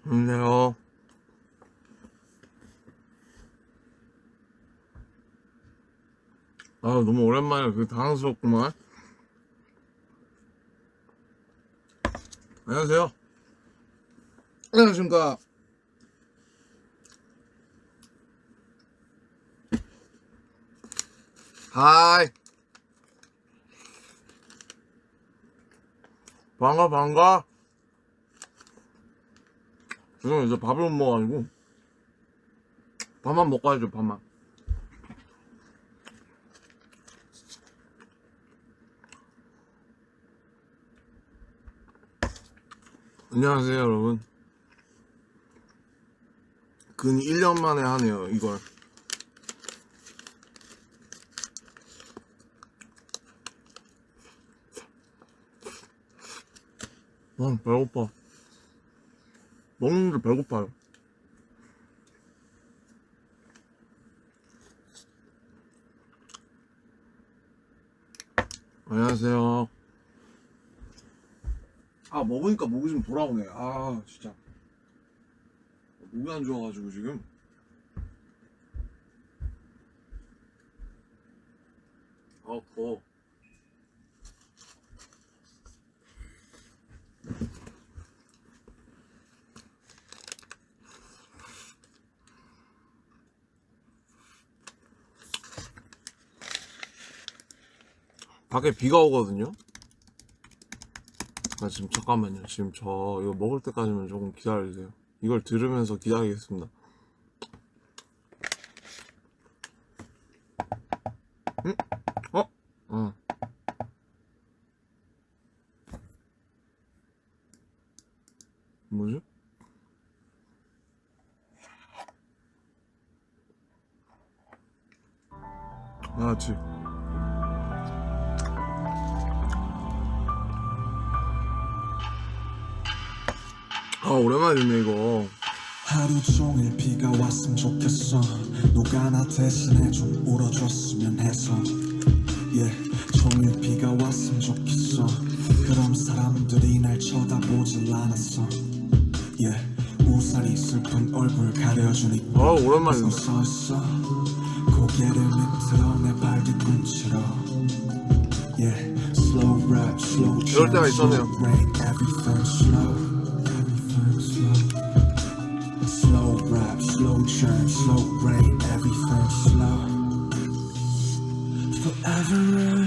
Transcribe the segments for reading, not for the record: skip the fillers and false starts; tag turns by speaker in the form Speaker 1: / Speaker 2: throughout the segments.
Speaker 1: 안녕하세요. 아, 너무 오랜만에 당황스럽구만. 안녕하세요. 안녕하십니까. 하이. 반가. 죄송해요. 이제 밥을 못 먹어가지고. 밥만 먹고 하죠, 밥만. 안녕하세요, 여러분. 근 1년 만에 하네요, 이걸. 배고파. 먹는데 배고파요. 안녕하세요. 먹으니까 목이 좀 돌아오네. 진짜. 목이 안 좋아가지고 지금. 더워. 밖에 비가 오거든요. 지금 잠깐만요. 지금 저 이거 먹을 때까지만 조금 기다려주세요. 이걸 들으면서 기다리겠습니다. 응? 어. 뭐지? 그치. 오랜만에 듣네 이거.
Speaker 2: 하루 종일 비가 왔으면 좋겠어. 누가 나 대신에 좀 울어줬으면 해서. 종일 비가 왔으면 좋겠어. 그럼 사람들이 날 쳐다보질 않았어. 우산이 슬픈 얼굴 가려주니까
Speaker 1: 오랜만에 듣네.
Speaker 2: 서있어. 고개를 밑으로 내 발뒤꿈치로. Slow rap, slow
Speaker 1: 이럴 때가 있었네요.
Speaker 2: rain, everything slow. Slow rap, slow churn, slow rain, everything slow. Forever.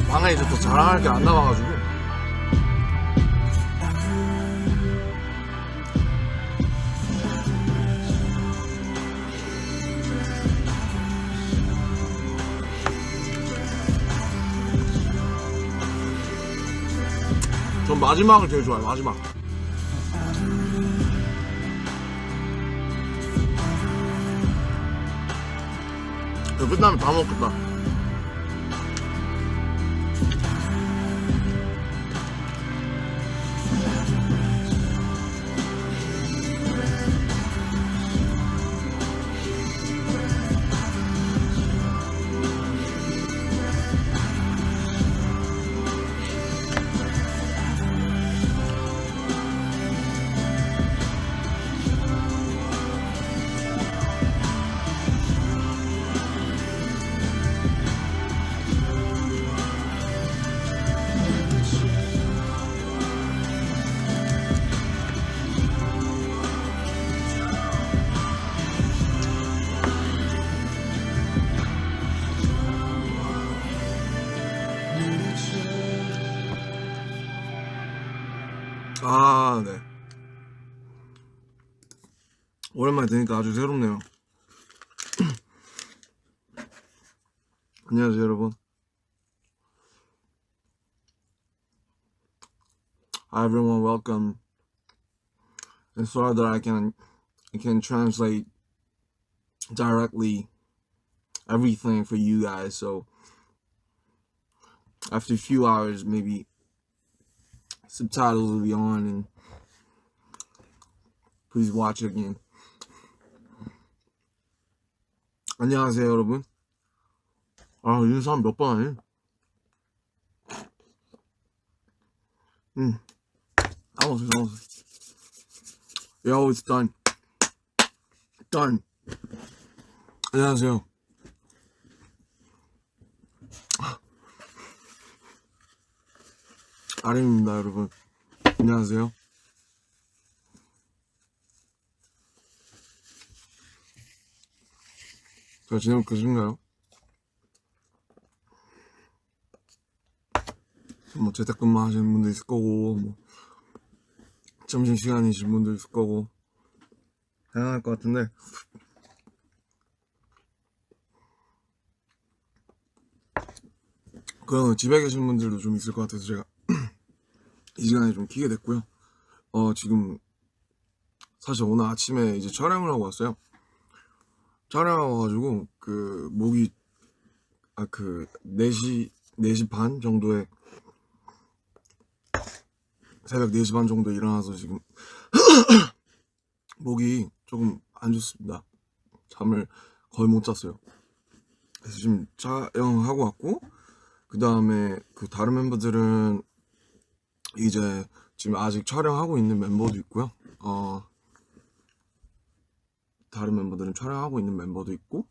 Speaker 1: 방에 이제 또 자랑할 게 안 남아가지고. 전 마지막을 제일 좋아해요. 마지막. 이거 끝나면 다 먹겠다. 네. 오랜만에 들으니까 아주 새롭네요. 안녕하세요, 여러분. Hi, everyone. Welcome. And sorry that I can translate directly everything for you guys. So after a few hours, maybe subtitles be on and please watch again. 안녕하세요 여러분. 인사 한 몇 번 하니? almost. Yo, it's done. Done. 안녕하세요. 아림입니다 여러분. 안녕하세요. 저 지금 계신가요? 뭐 재택근무 하시는 분도 있을 거고 뭐 점심시간이신 분도 있을 거고 다양할 것 같은데 그럼 집에 계신 분들도 좀 있을 것 같아서 제가 이 시간에 좀 키게 됐고요. 지금 사실 오늘 아침에 이제 촬영을 하고 왔어요. 촬영하고 가지고 그 목이 4시 반 정도에 새벽 4시 반 정도에 일어나서 지금 목이 조금 안 좋습니다. 잠을 거의 못 잤어요. 그래서 지금 촬영하고 왔고 그 다음에 그 다른 멤버들은 이제 지금 아직 촬영하고 있는 멤버도 있고요. 다른 멤버들은 촬영하고 있는 멤버도 있고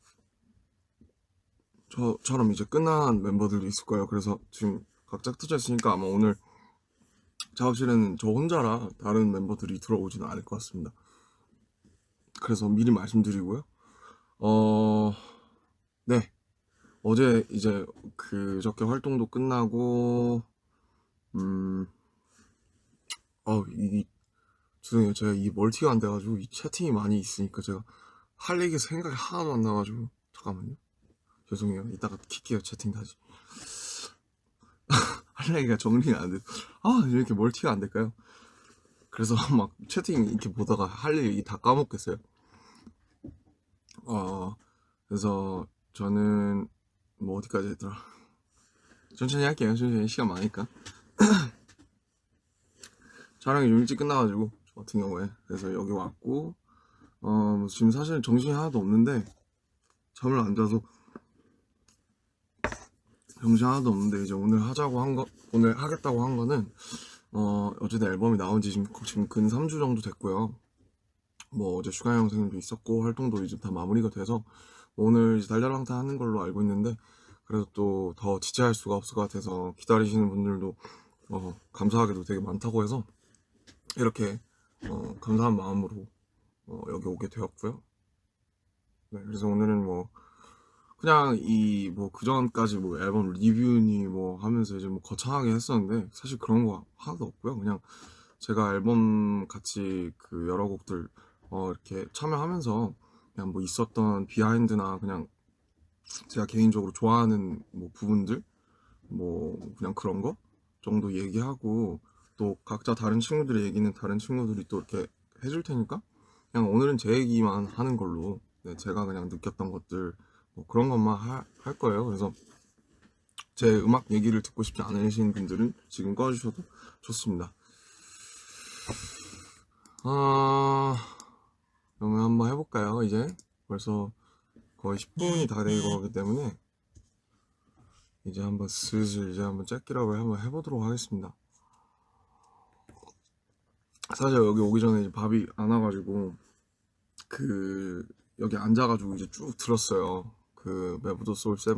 Speaker 1: 저처럼 이제 끝난 멤버들도 있을 거예요. 그래서 지금 각자 흩어져 있으니까 아마 오늘 작업실에는 저 혼자라 다른 멤버들이 들어오지는 않을 것 같습니다. 그래서 미리 말씀드리고요. 네. 어제 이제 그저께 활동도 끝나고 죄송해요. 제가 이 멀티가 안 돼가지고 이 채팅이 많이 있으니까 제가 할 얘기 생각이 하나도 안 나가지고 잠깐만요. 죄송해요. 이따가 킬게요. 채팅 다시. 할 얘기가 정리가 안 돼. 왜 이렇게 멀티가 안 될까요? 그래서 막 채팅 이렇게 보다가 할 얘기 다 까먹겠어요. 그래서 저는 뭐 어디까지 했더라. 천천히 할게요. 천천히 시간 많으니까. 촬영이 좀 일찍 끝나가지고 저 같은 경우에 그래서 여기 왔고 지금 사실 정신이 하나도 없는데 잠을 안 자서 정신 하나도 없는데 이제 오늘 하겠다고 한 거는 어쨌든 앨범이 나온 지 지금 근 3주 정도 됐고요. 뭐 어제 슈가 형생도 있었고 활동도 이제 다 마무리가 돼서 오늘 이제 달달랑타 하는 걸로 알고 있는데 그래도 또 더 지체할 수가 없을 것 같아서 기다리시는 분들도 감사하게도 되게 많다고 해서 이렇게 감사한 마음으로 여기 오게 되었고요. 네, 그래서 오늘은 뭐 그냥 그전까지 뭐 앨범 리뷰니 뭐 하면서 이제 뭐 거창하게 했었는데 사실 그런 거 하나도 없고요. 그냥 제가 앨범 같이 그 여러 곡들 이렇게 참여하면서 그냥 뭐 있었던 비하인드나 그냥 제가 개인적으로 좋아하는 뭐 부분들 뭐 그냥 그런 거 정도 얘기하고 또 각자 다른 친구들의 얘기는 다른 친구들이 또 이렇게 해줄 테니까 그냥 오늘은 제 얘기만 하는 걸로 네, 제가 그냥 느꼈던 것들 뭐 그런 것만 할 거예요. 그래서 제 음악 얘기를 듣고 싶지 않으신 분들은 지금 꺼주셔도 좋습니다. 그러면 한번 해볼까요? 이제 벌써 거의 10분이 다 된 거기 때문에 이제 한번 슬슬 이제 한번 짝기라고 한번 해보도록 하겠습니다. 사실 여기 오기 전에 이제 밥이 안 와가지고 여기 앉아가지고 이제 쭉 들었어요. 매부도 소울 7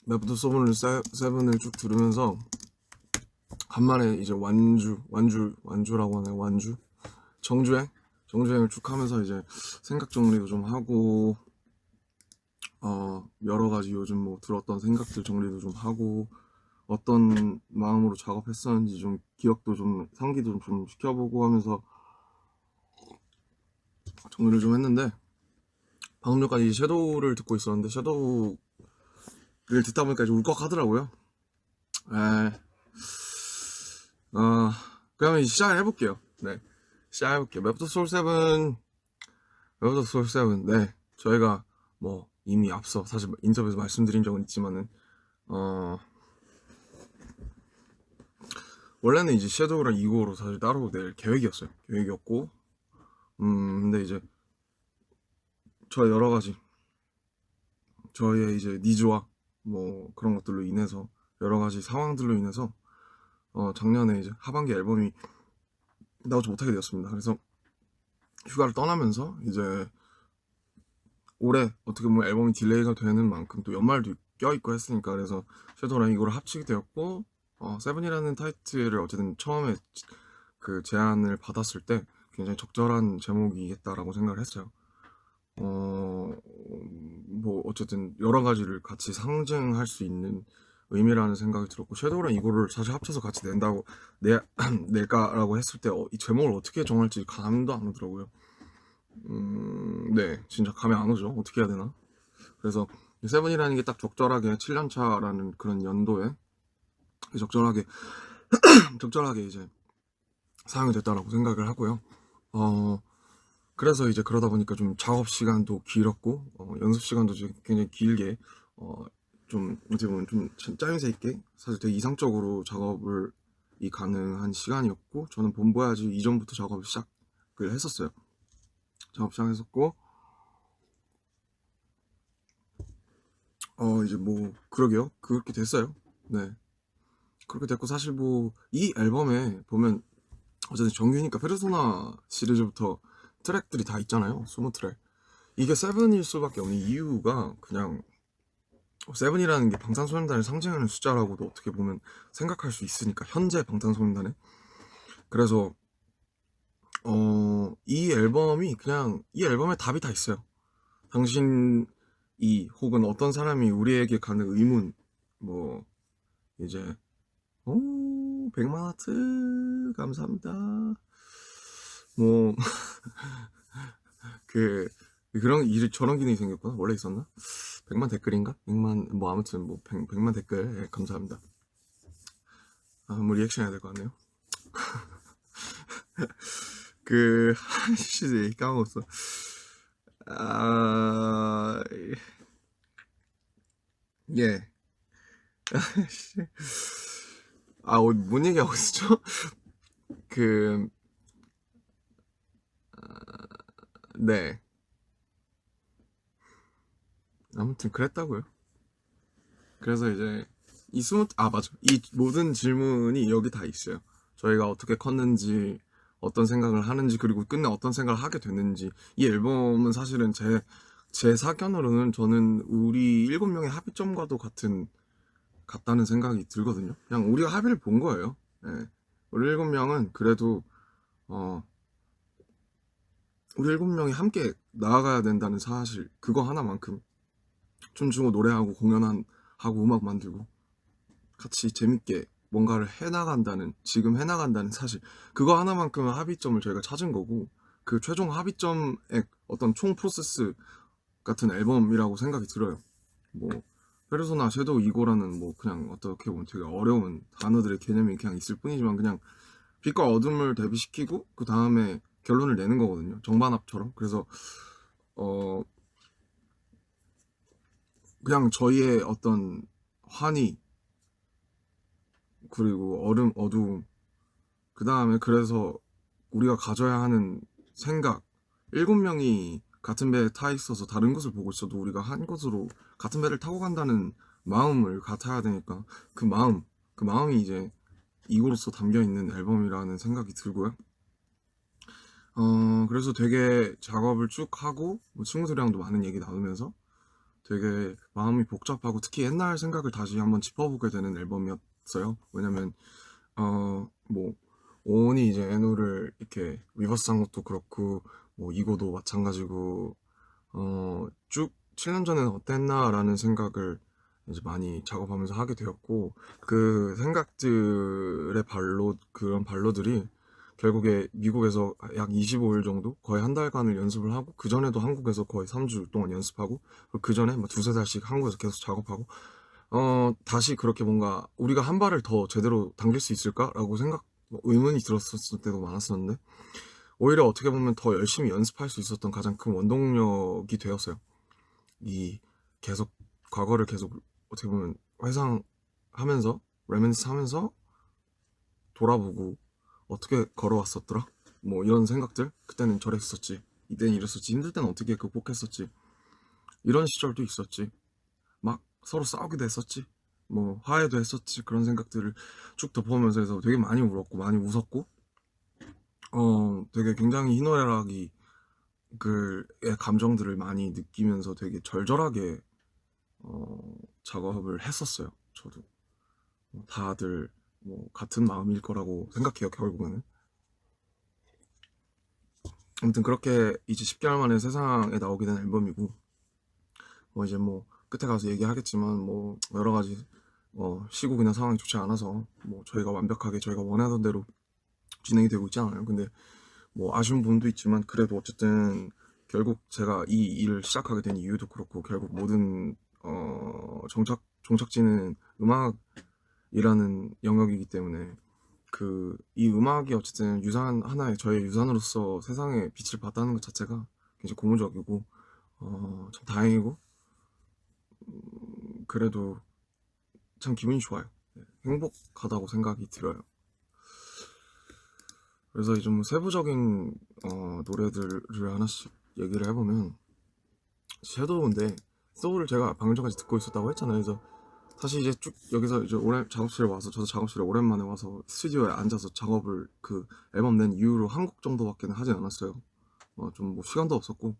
Speaker 1: 매부도 소울 7을 쭉 들으면서 간만에 이제 완주라고 하네요. 정주행을 쭉 하면서 이제 생각 정리도 좀 하고 여러 가지 요즘 뭐 들었던 생각들 정리도 좀 하고 어떤 마음으로 작업했었는지 좀 기억도 좀 상기도 좀 시켜보고 하면서 정리를 좀 했는데 방금 전까지 섀도우를 듣고 있었는데 섀도우를 듣다 보니까 이제 울컥하더라고요. 그러면 시작을 해볼게요. 네, 시작해볼게요. 매부도 소울 7 네, 저희가 뭐 이미 앞서 사실 인터뷰에서 말씀드린 적은 있지만은 원래는 이제 섀도우랑 이거로 사실 따로 낼 계획이었고 근데 이제 저 여러 가지 저의 이제 니즈와 뭐 그런 것들로 인해서 여러 가지 상황들로 인해서 작년에 이제 하반기 앨범이 나오지 못하게 되었습니다. 그래서 휴가를 떠나면서 이제 올해 어떻게 보면 앨범이 딜레이가 되는 만큼 또 연말도 껴있고 했으니까 그래서 섀도우랑 이거를 합치게 되었고 세븐이라는 타이틀을 어쨌든 처음에 그 제안을 받았을 때 굉장히 적절한 제목이겠다라고 생각을 했어요. 뭐 어쨌든 여러 가지를 같이 상징할 수 있는 의미라는 생각이 들었고 섀도우랑 이거를 사실 합쳐서 같이 낼까라고 했을 때 이 제목을 어떻게 정할지 감도 안 오더라고요. 네, 진짜 감이 안 오죠. 어떻게 해야 되나? 그래서 세븐이라는 게 딱 적절하게 7년차라는 그런 연도에 적절하게 이제 사용이 됐다라고 생각을 하고요. 그래서 이제 그러다 보니까 좀 작업 시간도 길었고 연습 시간도 굉장히 길게 좀 어떻게 보면 좀 짜임새 있게 사실 되게 이상적으로 작업을 가능한 시간이었고 저는 본보야지 이전부터 작업을 시작을 했었어요. 작업 시작했었고 이제 뭐 그러게요. 그렇게 됐어요. 네, 그렇게 됐고 사실 뭐 이 앨범에 보면 어쨌든 정규니까 페르소나 시리즈부터 트랙들이 다 있잖아요. 20트랙. 이게 세븐일 수밖에 없는 이유가 그냥 세븐이라는 게 방탄소년단을 상징하는 숫자라고도 어떻게 보면 생각할 수 있으니까 현재 방탄소년단에 그래서 이 앨범이 그냥 이 앨범에 답이 다 있어요. 당신이 혹은 어떤 사람이 우리에게 가는 의문 뭐 이제 100만 하트 감사합니다. 뭐 그 그런 저런 기능이 생겼구나. 원래 있었나? 100만 댓글인가? 100만 뭐 아무튼 뭐 100만 댓글 예, 감사합니다. 뭐 리액션 해야 될 것 같네요. 씨 까먹었어. 아, 예. 뭔 얘기하고 있었죠? 그, 네. 아무튼 그랬다고요. 그래서 이제 맞아. 이 모든 질문이 여기 다 있어요. 저희가 어떻게 컸는지, 어떤 생각을 하는지, 그리고 끝내 어떤 생각을 하게 됐는지. 이 앨범은 사실은 제 사견으로는 저는 우리 7명의 합의점과도 같다는 생각이 들거든요. 그냥 우리가 합의를 본 거예요. 예. 우리 7명은 그래도, 어, 우리 7명이 함께 나아가야 된다는 사실, 그거 하나만큼 춤추고 노래하고 공연하고 음악 만들고 같이 재밌게 뭔가를 지금 해나간다는 사실 그거 하나만큼은 합의점을 저희가 찾은 거고 그 최종 합의점의 어떤 총 프로세스 같은 앨범이라고 생각이 들어요. 뭐 페르소나 섀도우 이고라는 뭐 그냥 어떻게 보면 되게 어려운 단어들의 개념이 그냥 있을 뿐이지만 그냥 빛과 어둠을 대비시키고 그 다음에 결론을 내는 거거든요. 정반합처럼. 그래서 그냥 저희의 어떤 환희 그리고 어두움 그 다음에 그래서 우리가 가져야 하는 생각 7명이 같은 배에 타 있어서 다른 것을 보고 있어도 우리가 한 것으로 같은 배를 타고 간다는 마음을 같아야 되니까 그 마음이 이제 이고로서 담겨있는 앨범이라는 생각이 들고요. 그래서 되게 작업을 쭉 하고 뭐 친구들이랑도 많은 얘기 나누면서 되게 마음이 복잡하고 특히 옛날 생각을 다시 한번 짚어보게 되는 앨범이었어요. 왜냐면 뭐 오온이 이제 애노를 이렇게 리버스한 것도 그렇고 뭐 이거도 마찬가지고 쭉 7년 전에는 어땠나라는 생각을 이제 많이 작업하면서 하게 되었고 그 생각들의 그런 발로들이 결국에 미국에서 약 25일 정도 거의 한 달간을 연습을 하고 그 전에도 한국에서 거의 3주 동안 연습하고 그 전에 뭐 두세 달씩 한국에서 계속 작업하고 다시 그렇게 뭔가 우리가 한 발을 더 제대로 당길 수 있을까라고 의문이 들었을 때도 많았었는데 오히려 어떻게 보면 더 열심히 연습할 수 있었던 가장 큰 원동력이 되었어요. 이 계속 과거를 계속 어떻게 보면 회상하면서 레미니스 하면서 돌아보고 어떻게 걸어왔었더라? 뭐 이런 생각들, 그때는 저랬었지, 이때는 이랬었지, 힘들 때는 어떻게 극복했었지, 이런 시절도 있었지, 막 서로 싸우기도 했었지, 뭐 화해도 했었지. 그런 생각들을 쭉 덮어보면서 해서 되게 많이 울었고 많이 웃었고, 되게 굉장히 희노애락이 그의 감정들을 많이 느끼면서 되게 절절하게 작업을 했었어요. 저도 다들 뭐 같은 마음일 거라고 생각해요, 결국에는. 아무튼 그렇게 이제 10개월 만에 세상에 나오게 된 앨범이고, 이제 뭐 끝에 가서 얘기하겠지만 뭐 여러 가지 시국이나 상황이 좋지 않아서 뭐 저희가 완벽하게 저희가 원하던 대로 진행이 되고 있지 않아요. 근데 뭐 아쉬운 부분도 있지만 그래도 어쨌든 결국 제가 이 일을 시작하게 된 이유도 그렇고, 결국 모든 종착지는 음악이라는 영역이기 때문에 이 음악이 어쨌든 유산 하나의 저의 유산으로서 세상에 빛을 봤다는 것 자체가 굉장히 고무적이고 참 다행이고, 그래도 참 기분이 좋아요. 네, 행복하다고 생각이 들어요. 그래서 이제 뭐 세부적인 노래들을 하나씩 얘기를 해보면, 섀도우인데 소울을 제가 방금 전까지 듣고 있었다고 했잖아요. 그래서 사실 이제 쭉 여기서 이제 작업실에 와서, 저도 작업실에 오랜만에 와서 스튜디오에 앉아서 작업을 그 앨범 낸 이후로 한 곡 정도밖에 하진 않았어요. 좀 뭐 시간도 없었고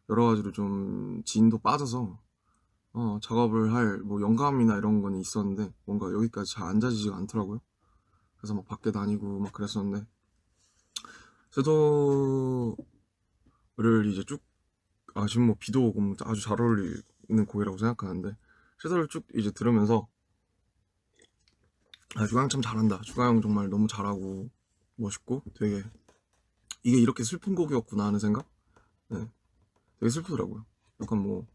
Speaker 1: 여러 가지로 좀 진도 빠져서 작업을 할 뭐 영감이나 이런 거는 있었는데 뭔가 여기까지 잘 앉아지지가 않더라고요. 그래서 막 밖에 다니고 막 그랬었는데, 섀도우를 이제 쭉 지금 뭐 비도 오고 뭐 아주 잘 어울리는 곡이라고 생각하는데, 섀도우를 쭉 이제 들으면서 주가영 참 잘한다, 주가영 정말 너무 잘하고 멋있고 되게 이게 이렇게 슬픈 곡이었구나 하는 생각? 네, 되게 슬프더라고요. 약간 뭐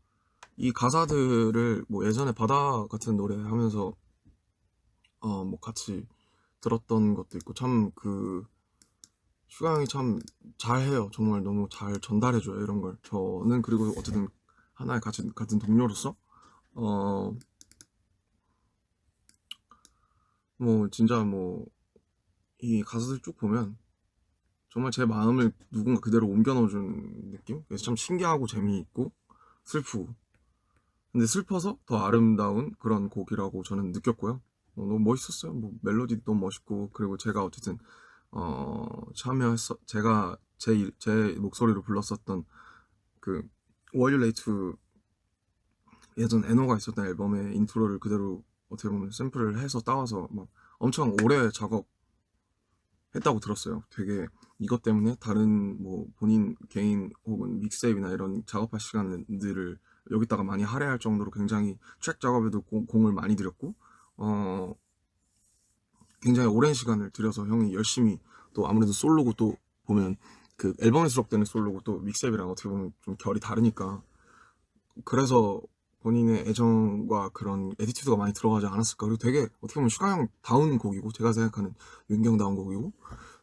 Speaker 1: 이 가사들을 뭐 예전에 바다 같은 노래 하면서 뭐 같이 들었던 것도 있고, 참 슈가형이 참 잘해요. 정말 너무 잘 전달해줘요, 이런 걸. 저는 그리고 어쨌든 하나의 같은 동료로서 뭐 진짜 뭐 이 가사들 쭉 보면 정말 제 마음을 누군가 그대로 옮겨 넣어준 느낌? 그래서 참 신기하고 재미있고 슬프고, 근데 슬퍼서 더 아름다운 그런 곡이라고 저는 느꼈고요. 너무 멋있었어요. 뭐 멜로디도 너무 멋있고, 그리고 제가 어쨌든 제가 제 목소리로 불렀었던 그 Were You Late to, 예전 에노가 있었던 앨범의 인트로를 그대로 어떻게 보면 샘플을 해서 따와서 막 엄청 오래 작업했다고 들었어요. 되게 이것 때문에 다른 뭐 본인 개인 혹은 믹스테이프나 이런 작업할 시간들을 여기다가 많이 할애할 정도로 굉장히 트랙 작업에도 공을 많이 들였고, 굉장히 오랜 시간을 들여서 형이 열심히, 또 아무래도 솔로고 또 보면 그 앨범에 수록되는 솔로고 또 믹스테이프랑 어떻게 보면 좀 결이 다르니까, 그래서 본인의 애정과 그런 에티튜드가 많이 들어가지 않았을까. 그리고 되게 어떻게 보면 슈가형 다운 곡이고, 제가 생각하는 윤경 다운 곡이고,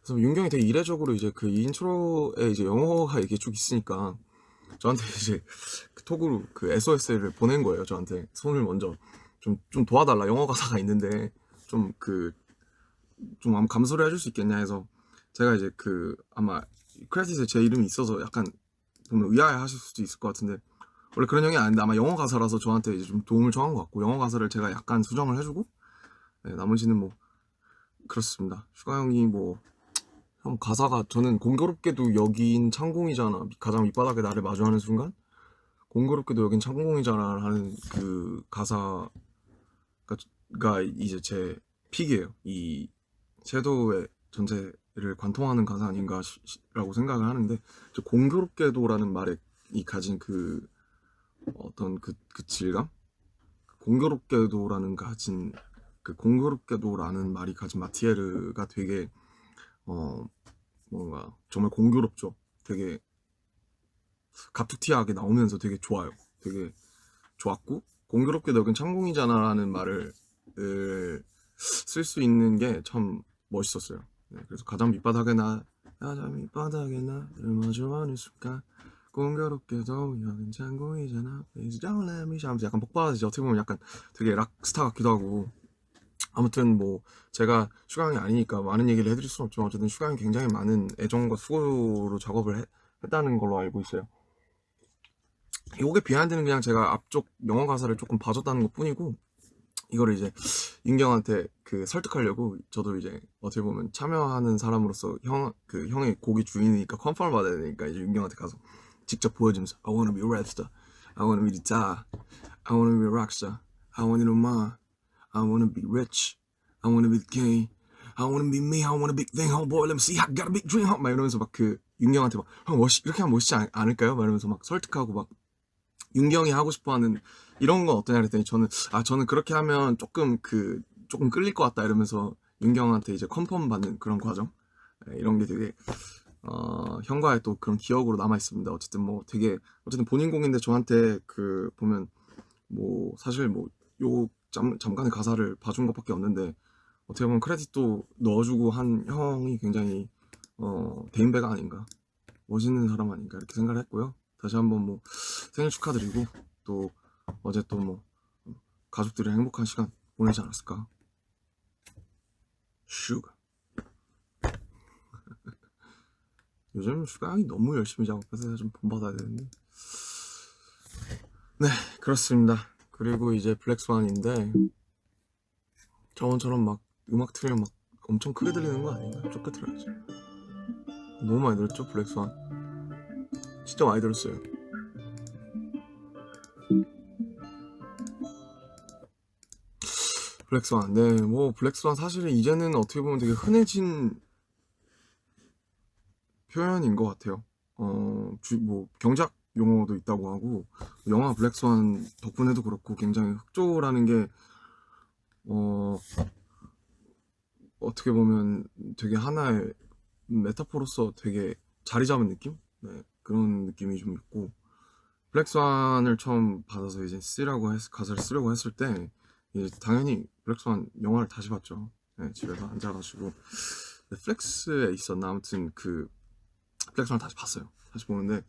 Speaker 1: 그래서 윤경이 되게 이례적으로 이제 그 인트로에 이제 영어가 이게 쭉 있으니까 저한테 이제 그 톡으로 그 SOS를 보낸 거예요. 저한테 손을 먼저 좀 도와달라, 영어 가사가 있는데 좀 아마 감소를 해줄 수 있겠냐 해서, 제가 이제 아마 크레딧에 제 이름이 있어서 약간 보면 의아해 하실 수도 있을 것 같은데, 원래 그런 형이 아닌데 아마 영어 가사라서 저한테 이제 좀 도움을 청한 것 같고, 영어 가사를 제가 약간 수정을 해주고, 네, 나머지는 뭐 그렇습니다. 슈가 형이 뭐 형 가사가, 저는 공교롭게도 여긴 창공이잖아, 가장 밑바닥에 나를 마주하는 순간 공교롭게도 여긴 창공이잖아 하는 그 가사가 이제 제 픽이에요. 이 섀도우의 전체를 관통하는 가사 아닌가 라고 생각을 하는데, 공교롭게도라는 말에 이 가진 어떤 그 질감, 공교롭게도라는 말이 가진 마티에르가 되게 뭔가 정말 공교롭죠. 되게 갑툭튀하게 나오면서 되게 좋아요. 되게 좋았고, 공교롭게도 여긴 창공이잖아 라는 말을 쓸 수 있는 게 참 멋있었어요. 네, 그래서 가장 밑바닥에 나를 마주하는 순간 공교롭게도 여긴 창공이잖아, Please don't let me, 하면서 약간 폭발하듯이 어떻게 보면 약간 되게 락스타 같기도 하고, 아무튼 뭐 제가 슈가 형이 아니니까 많은 얘기를 해드릴 수는 없지만 어쨌든 슈가 형이 굉장히 많은 애정과 수고로 작업을 했다는 걸로 알고 있어요. 요게 비하인드는 그냥 제가 앞쪽 영어 가사를 조금 봐줬다는 것 뿐이고, 이거를 이제 윤경한테 그 설득하려고 저도 이제 어떻게 보면 참여하는 사람으로서 그 형의 곡의 주인이니까 컨펌을 받아야 되니까 이제 윤경한테 가서 직접 보여주면서 I wanna be a rap star, I wanna be the star, I wanna be a rock star, I wanna know mine, I wanna be rich, I wanna be the king, I wanna be me, I want a big thing, homeboy, let me see, I got a big dream, 막 이러면서 막 그 윤경한테 막 형 이렇게 하면 멋있지 않을까요? 막 이러면서 막 설득하고 막 윤경이 하고 싶어하는 이런 건 어떠냐 그랬더니 저는 그렇게 하면 조금 끌릴 것 같다 이러면서 윤경한테 이제 컨펌 받는 그런 과정, 이런 게 되게 형과의 또 그런 기억으로 남아 있습니다. 어쨌든 본인 곡인데 저한테 그 보면 뭐 사실 뭐 요 잠깐의 가사를 봐준 것밖에 없는데 어떻게 보면 크레딧도 넣어주고 한 형이 굉장히 대인배가 아닌가, 멋있는 사람 아닌가 이렇게 생각을 했고요. 다시 한번 뭐 생일 축하드리고 또 어제 또 뭐 가족들이랑 행복한 시간 보내지 않았을까. 슈가 요즘 슈가 형이 너무 열심히 작업해서 좀 본받아야 되는데. 네, 그렇습니다. 그리고 이제 블랙스완인데 저번처럼 막 음악 틀면 막 엄청 크게 들리는 거 아닌가? 좁게 틀어야지. 너무 많이 들었죠 블랙스완. 진짜 많이 들었어요. 블랙스완. 네, 뭐 블랙스완 사실은 이제는 어떻게 보면 되게 흔해진 표현인 것 같아요. 뭐 경작 용어도 있다고 하고, 영화 블랙스완 덕분에도 그렇고 굉장히 흑조라는 게 어떻게 보면 되게 하나의 메타포로서 되게 자리 잡은 느낌? 네, 그런 느낌이 좀 있고, 블랙스완을 처음 받아서 이제 가사를 쓰려고 했을 때 이제 당연히 블랙스완 영화를 다시 봤죠. 네, 집에서 앉아가지고 넷플릭스에 있었나 아무튼 그 블랙스완을 다시 봤어요. 다시 보는데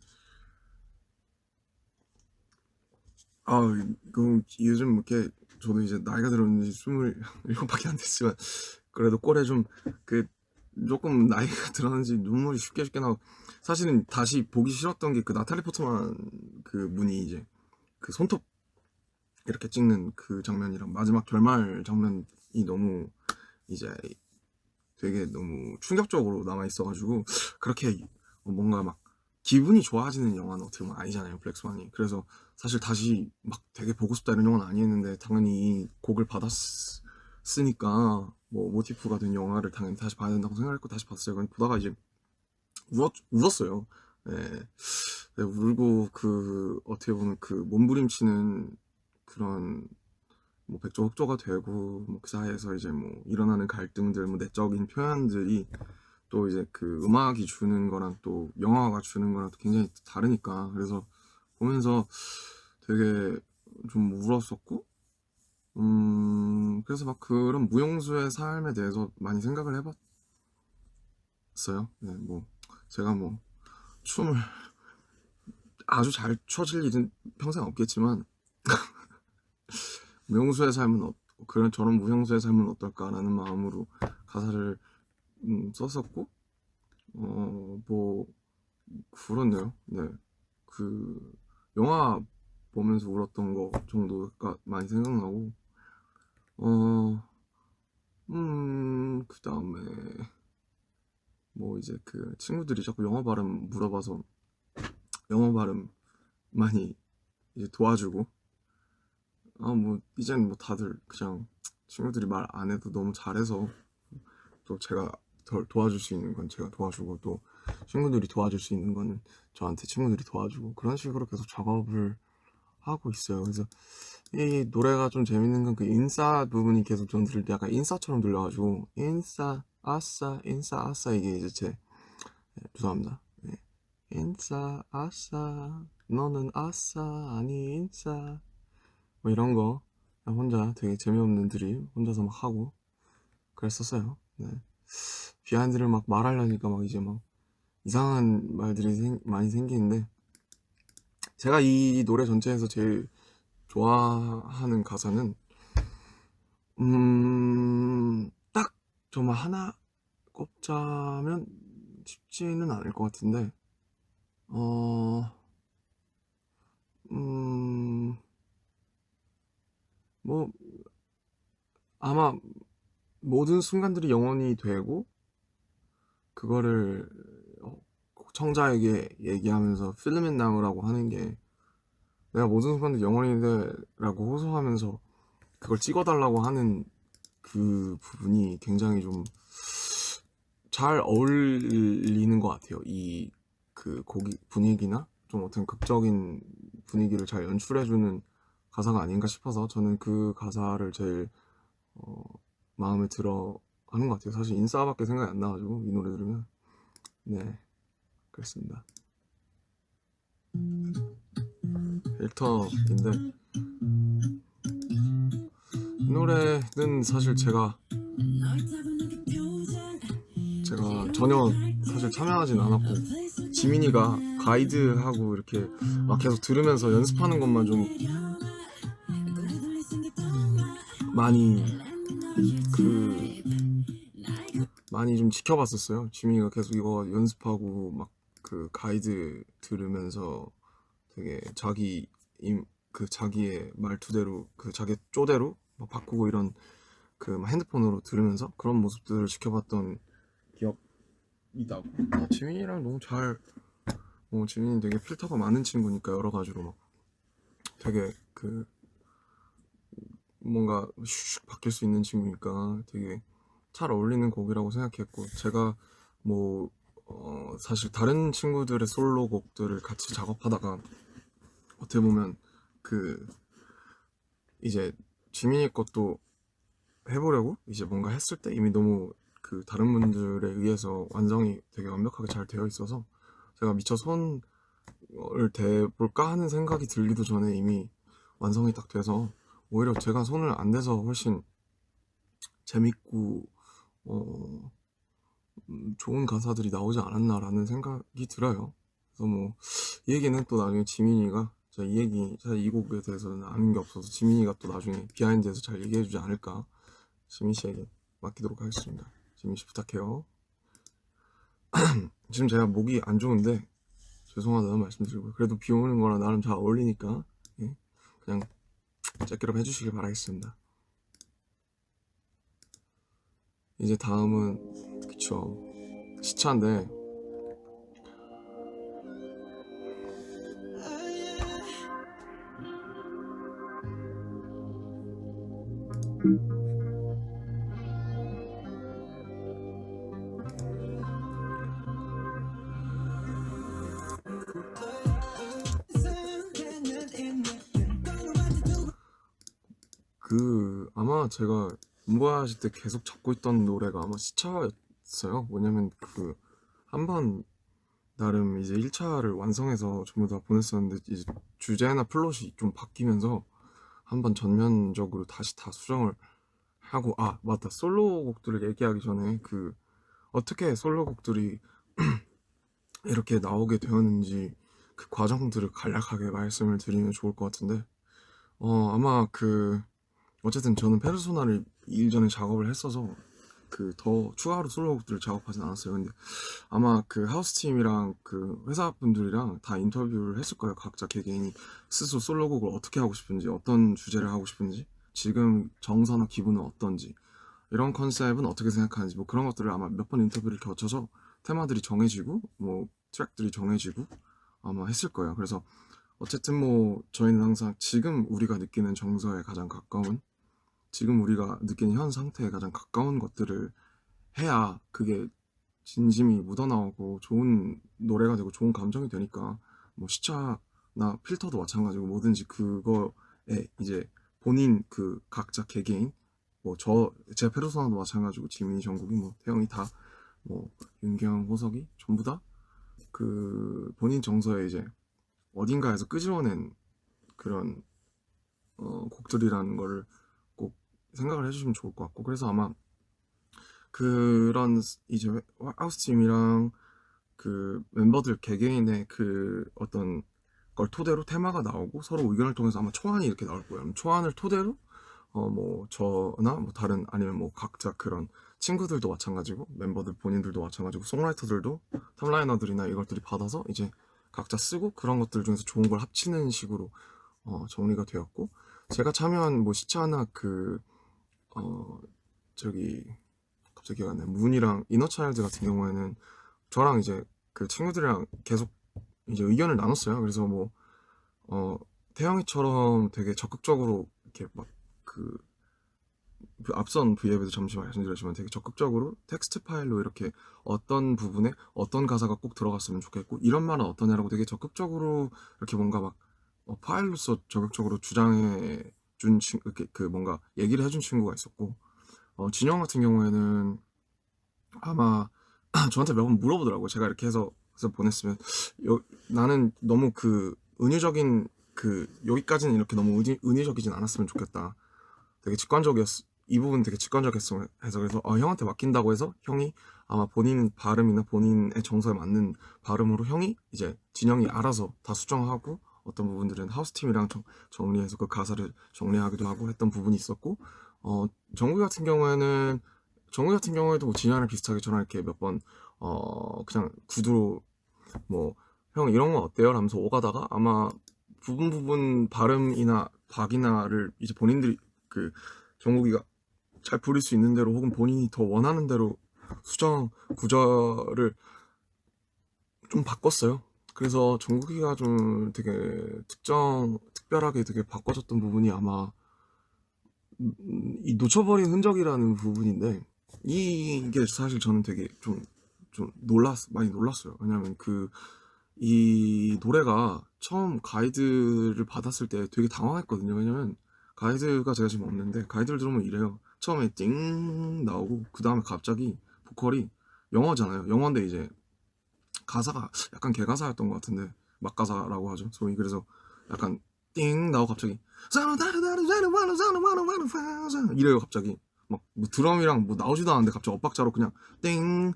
Speaker 1: 이거 요즘 이렇게 저도 이제 나이가 들었는지 27밖에 안 됐지만 그래도 꼴에 좀 그 조금 나이가 들었는지 눈물이 쉽게 나고, 사실은 다시 보기 싫었던 게 그 나탈리 포트만 그 분이 이제 그 손톱 이렇게 찍는 그 장면이랑 마지막 결말 장면이 너무 이제 되게 너무 충격적으로 남아 있어가지고, 그렇게 뭔가 막 기분이 좋아지는 영화는 어떻게 보면 아니잖아요 블랙스완이. 그래서 사실 다시 막 되게 보고 싶다 이런 영화는 아니었는데 당연히 이 곡을 받았으니까 뭐 모티프가 된 영화를 당연히 다시 봐야 된다고 생각했고 다시 봤어요. 근데 보다가 이제 울었어요. 네. 네, 울고 그 어떻게 보면 그 몸부림치는 그런 뭐 백조흑조가 되고 뭐 그 사이에서 이제 뭐 일어나는 갈등들, 뭐 내적인 표현들이 또 이제 그 음악이 주는 거랑 또 영화가 주는 거랑 또 굉장히 다르니까, 그래서 보면서 되게 좀 울었었고, 그래서 막 그런 무용수의 삶에 대해서 많이 생각을 해봤어요. 네, 뭐 제가 뭐 춤을 아주 잘 춰질 일은 평생 없겠지만 무용수의 삶은 그런 저런 무용수의 삶은 어떨까라는 마음으로 가사를 썼었고, 뭐 그렇네요. 네, 그 영화 보면서 울었던 거 정도가 많이 생각나고, 그 다음에 뭐 이제 그 친구들이 자꾸 영어 발음 물어봐서 영어 발음 많이 이제 도와주고, 뭐 이젠 뭐 다들 그냥 친구들이 말 안 해도 너무 잘해서 또 제가 덜 도와줄 수 있는 건 제가 도와주고, 또 친구들이 도와줄 수 있는 거는 저한테 친구들이 도와주고, 그런 식으로 계속 작업을 하고 있어요. 그래서 이 노래가 좀 재밌는 건 그 인싸 부분이 계속 전 들을 때 약간 인싸처럼 들려가지고, 인싸 아싸 인싸 아싸, 이게 이제 죄송합니다. 네. 인싸 아싸 너는 아싸 아니 인싸, 뭐 이런 거 혼자 되게 재미없는 드립 혼자서 막 하고 그랬었어요. 네. 비하인드를 막 말하려니까 막 이제 막 이상한 말들이 많이 생기는데, 제가 이 노래 전체에서 제일 좋아하는 가사는 정말 하나 꼽자면 쉽지는 않을 것 같은데, 어, 음, 뭐, 아마 모든 순간들이 영원히 되고, 그거를 청자에게 얘기하면서 필름 앤 나우라고 하는 게, 내가 모든 순간들이 영원히 돼라고 호소하면서 그걸 찍어달라고 하는 그 부분이 굉장히 좀 잘 어울리는 것 같아요. 이 그 곡이 분위기나 좀 어떤 극적인 분위기를 잘 연출해주는 가사가 아닌가 싶어서 저는 그 가사를 제일 어, 마음에 들어 하는 것 같아요. 사실 인싸밖에 생각이 안 나가지고 이 노래 들으면. 네, 그렇습니다. 필터인데 이 노래는 사실 제가 전혀 사실 참여하진 않았고, 지민이가 가이드하고 이렇게 막 계속 들으면서 연습하는 것만 좀 많이 그 많이 좀 지켜봤었어요. 지민이가 계속 이거 연습하고 막 그 가이드 들으면서 되게 자기의 말투대로 그 자기 쪼대로 막 바꾸고 이런 그 핸드폰으로 들으면서 그런 모습들을 지켜봤던 기억이 나고, 지민이랑 너무 잘 지민이 되게 필터가 많은 친구니까 여러 가지로 막 되게 그 뭔가 슉슉 바뀔 수 있는 친구니까 되게 잘 어울리는 곡이라고 생각했고, 제가 뭐 사실 다른 친구들의 솔로곡들을 같이 작업하다가 어떻게 보면 그 이제 지민이 것도 해보려고 이제 뭔가 했을 때 이미 너무 그 다른 분들에 의해서 완성이 되게 완벽하게 잘 되어 있어서 제가 미처 손을 대볼까 하는 생각이 들기도 전에 이미 완성이 딱 돼서 오히려 제가 손을 안 대서 훨씬 재밌고 좋은 가사들이 나오지 않았나라는 생각이 들어요. 그래서 뭐 이 얘기는 또 나중에 지민이가, 제가 이 곡에 대해서는 아는 게 없어서 지민이가 또 나중에 비하인드에서 잘 얘기해주지 않을까, 지민 씨에게 맡기도록 하겠습니다. 지민 씨 부탁해요. 지금 제가 목이 안 좋은데 죄송하다는 말씀드리고, 그래도 비 오는 거랑 나름 잘 어울리니까 그냥 째끼럽 해주시길 바라겠습니다. 이제 다음은 그쵸, 시차인데 아마 제가 공부하실 때 계속 잡고 있던 노래가 아마 시차였어요. 뭐냐면 한번 나름 이제 1차를 완성해서 전부 다 보냈었는데, 이제 주제나 플롯이 좀 바뀌면서 한번 전면적으로 다시 다 수정을 하고, 아 맞다, 솔로곡들을 얘기하기 전에 어떻게 솔로곡들이 이렇게 나오게 되었는지 그 과정들을 간략하게 말씀을 드리면 좋을 것 같은데, 아마 어쨌든 저는 페르소나를 일전에 작업을 했어서 더 추가로 솔로곡들을 작업하진 않았어요. 근데 아마 하우스팀이랑 회사 분들이랑 다 인터뷰를 했을 거예요. 각자 개개인이 스스로 솔로곡을 어떻게 하고 싶은지, 어떤 주제를 하고 싶은지, 지금 정서나 기분은 어떤지, 이런 컨셉은 어떻게 생각하는지, 뭐 그런 것들을 아마 몇 번 인터뷰를 거쳐서 테마들이 정해지고 뭐 트랙들이 정해지고 아마 했을 거예요. 그래서 어쨌든 뭐 저희는 항상 지금 우리가 느끼는 정서에 가장 가까운, 지금 우리가 느끼는 현 상태에 가장 가까운 것들을 해야 그게 진심이 묻어나오고 좋은 노래가 되고 좋은 감정이 되니까, 뭐 시차나 필터도 마찬가지고 뭐든지 그거에 이제 본인 각자 개개인, 뭐 제 페르소나도 마찬가지고 지민이, 정국이, 뭐 태영이 다, 뭐 윤경, 호석이 전부 다 본인 정서에 이제 어딘가에서 끄집어낸 그런 곡들이라는 거를 꼭 생각을 해주시면 좋을 것 같고, 그래서 아마 그런 이제 하우스팀이랑 멤버들 개개인의 어떤 걸 토대로 테마가 나오고 서로 의견을 통해서 아마 초안이 이렇게 나올 거예요. 초안을 토대로 뭐 저나 뭐 다른, 아니면 뭐 각자 그런 친구들도 마찬가지고 멤버들 본인들도 마찬가지고 송라이터들도 탑라이너들이나 이것들이 받아서 이제 각자 쓰고 그런 것들 중에서 좋은 걸 합치는 식으로 정리가 되었고, 제가 참여한 뭐 시차나 저기 갑자기 기억 안 나요. 문이랑 이너차일드 같은 경우에는 저랑 이제 그 친구들이랑 계속 이제 의견을 나눴어요. 그래서 뭐 태영이처럼 되게 적극적으로 이렇게 막 그 앞선 V앱에도 잠시 말씀드렸지만 되게 적극적으로 텍스트 파일로 이렇게 어떤 부분에 어떤 가사가 꼭 들어갔으면 좋겠고 이런 말은 어떠냐라고 되게 적극적으로 이렇게 뭔가 막 파일로서 적극적으로 주장해 준 이렇게 그 뭔가 얘기를 해준 친구가 있었고, 진영 같은 경우에는 아마 저한테 몇 번 물어보더라고요. 제가 이렇게 해서 보냈으면 나는 너무 그 은유적인 여기까지는 이렇게 너무 은유적이진 않았으면 좋겠다. 되게 이 부분 되게 직관적했어 해서, 그래서 형한테 맡긴다고 해서 형이 아마 본인 발음이나 본인의 정서에 맞는 발음으로 형이 이제 진영이 알아서 다 수정하고 어떤 부분들은 하우스팀이랑 정리해서 그 가사를 정리하기도 하고 했던 부분이 있었고, 정국이 같은 경우에도 뭐 진영이랑 비슷하게 저랑 이렇게 몇 번 그냥 구두로 뭐 형 이런 건 어때요? 라면서 오가다가 아마 부분 발음이나 박이나를 이제 본인들이 정국이가 잘 부릴 수 있는 대로 혹은 본인이 더 원하는 대로 수정 구절을 좀 바꿨어요. 그래서 정국이가 좀 되게 특별하게 되게 바꿔줬던 부분이 아마 이 놓쳐버린 흔적이라는 부분인데, 이게 사실 저는 되게 좀 많이 놀랐어요. 왜냐면 이 노래가 처음 가이드를 받았을 때 되게 당황했거든요. 왜냐면 가이드가 제가 지금 없는데 가이드를 들으면 이래요. 처음에 띵 나오고 그 다음에 갑자기 보컬이 영어잖아요. 영어인데 이제 가사가 약간 개가사였던 것 같은데 막가사라고 하죠, 소위. 그래서 약간 띵 나오고 갑자기 이래요. 갑자기 막 뭐 드럼이랑 뭐 나오지도 않았는데 갑자기 엇박자로 그냥 띵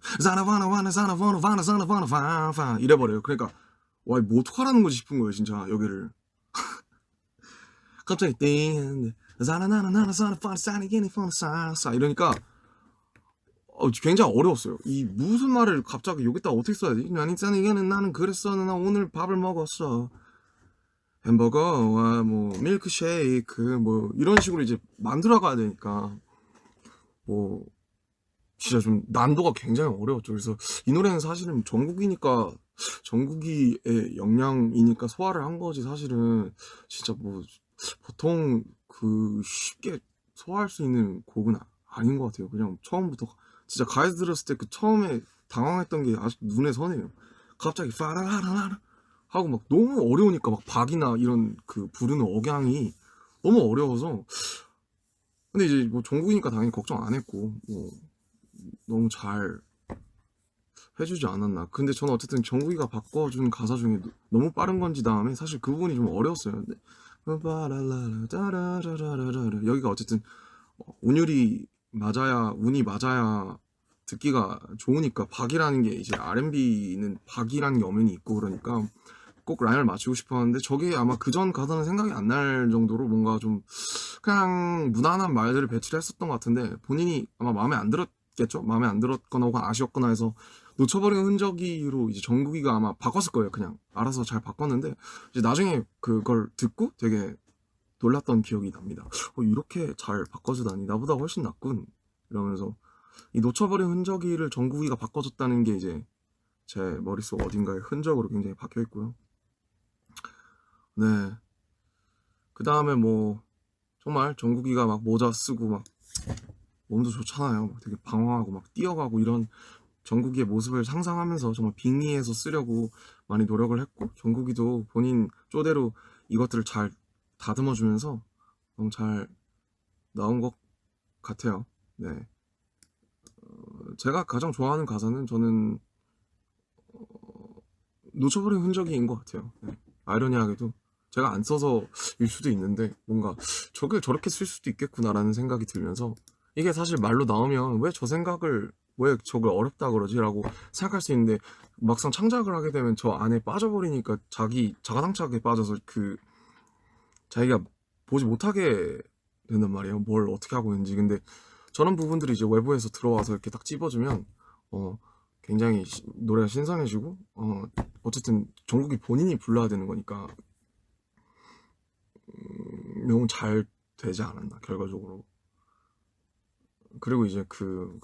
Speaker 1: 이래버려요. 그러니까 와, 뭐 어떡하라는 거지 싶은 거예요 진짜. 여기를 갑자기 띵 이러니까 굉장히 어려웠어요. 이 무슨 말을 갑자기 여기다 어떻게 써야 돼? 나는 그랬어. 나 오늘 밥을 먹었어. 햄버거와 뭐 밀크쉐이크 뭐 이런 식으로 이제 만들어 가야 되니까 뭐 진짜 좀 난도가 굉장히 어려웠죠. 그래서 이 노래는 사실은 정국이의 역량이니까 소화를 한 거지, 사실은 진짜 뭐 보통 쉽게 소화할 수 있는 곡은 아닌 것 같아요. 그냥 처음부터 진짜 가이드 들었을 때 처음에 당황했던 게 아직 눈에 선해요. 갑자기 파라라라라 하고 막 너무 어려우니까 막 박이나 이런 부르는 억양이 너무 어려워서. 근데 이제 뭐 정국이니까 당연히 걱정 안 했고 뭐 너무 잘 해주지 않았나. 근데 저는 어쨌든 정국이가 바꿔준 가사 중에 너무 빠른 건지 다음에 사실 그 부분이 좀 어려웠어요. 근데 여기가 어쨌든 운율이 맞아야, 운이 맞아야 듣기가 좋으니까 박이라는 게 이제 R&B는 박이라는 게 엄연히 있고 그러니까 꼭 라인을 맞추고 싶었는데 저게 아마 그전 가사는 생각이 안 날 정도로 뭔가 좀 그냥 무난한 말들을 배치를 했었던 것 같은데 본인이 아마 마음에 안 들었겠죠? 마음에 안 들었거나 혹은 아쉬웠거나 해서 놓쳐버린 흔적이로 이제 정국이가 아마 바꿨을 거예요. 그냥 알아서 잘 바꿨는데 이제 나중에 그걸 듣고 되게 놀랐던 기억이 납니다. 이렇게 잘 바꿔주다니 나보다 훨씬 낫군 이러면서 이 놓쳐버린 흔적이를 정국이가 바꿔줬다는 게 이제 제 머릿속 어딘가에 흔적으로 굉장히 박혀있고요. 네, 그 다음에 뭐 정말 정국이가 막 모자 쓰고 막 몸도 좋잖아요. 막 되게 방황하고 막 뛰어가고 이런 정국이의 모습을 상상하면서 정말 빙의해서 쓰려고 많이 노력을 했고, 정국이도 본인 쪼대로 이것들을 잘 다듬어주면서 너무 잘 나온 것 같아요. 네, 제가 가장 좋아하는 가사는 저는 놓쳐버린 흔적인 것 같아요. 네. 아이러니하게도 제가 안 써서 일 수도 있는데 뭔가 저걸 저렇게 쓸 수도 있겠구나라는 생각이 들면서, 이게 사실 말로 나오면 왜 저걸 어렵다 그러지? 라고 생각할 수 있는데 막상 창작을 하게 되면 저 안에 빠져버리니까 자가당착에 빠져서 자기가 보지 못하게 된단 말이에요. 뭘 어떻게 하고 있는지. 근데 저런 부분들이 이제 외부에서 들어와서 이렇게 딱 찝어주면 굉장히 노래가 신선해지고 어쨌든 정국이 본인이 불러야 되는 거니까 너무 잘 되지 않았나 결과적으로. 그리고 이제 그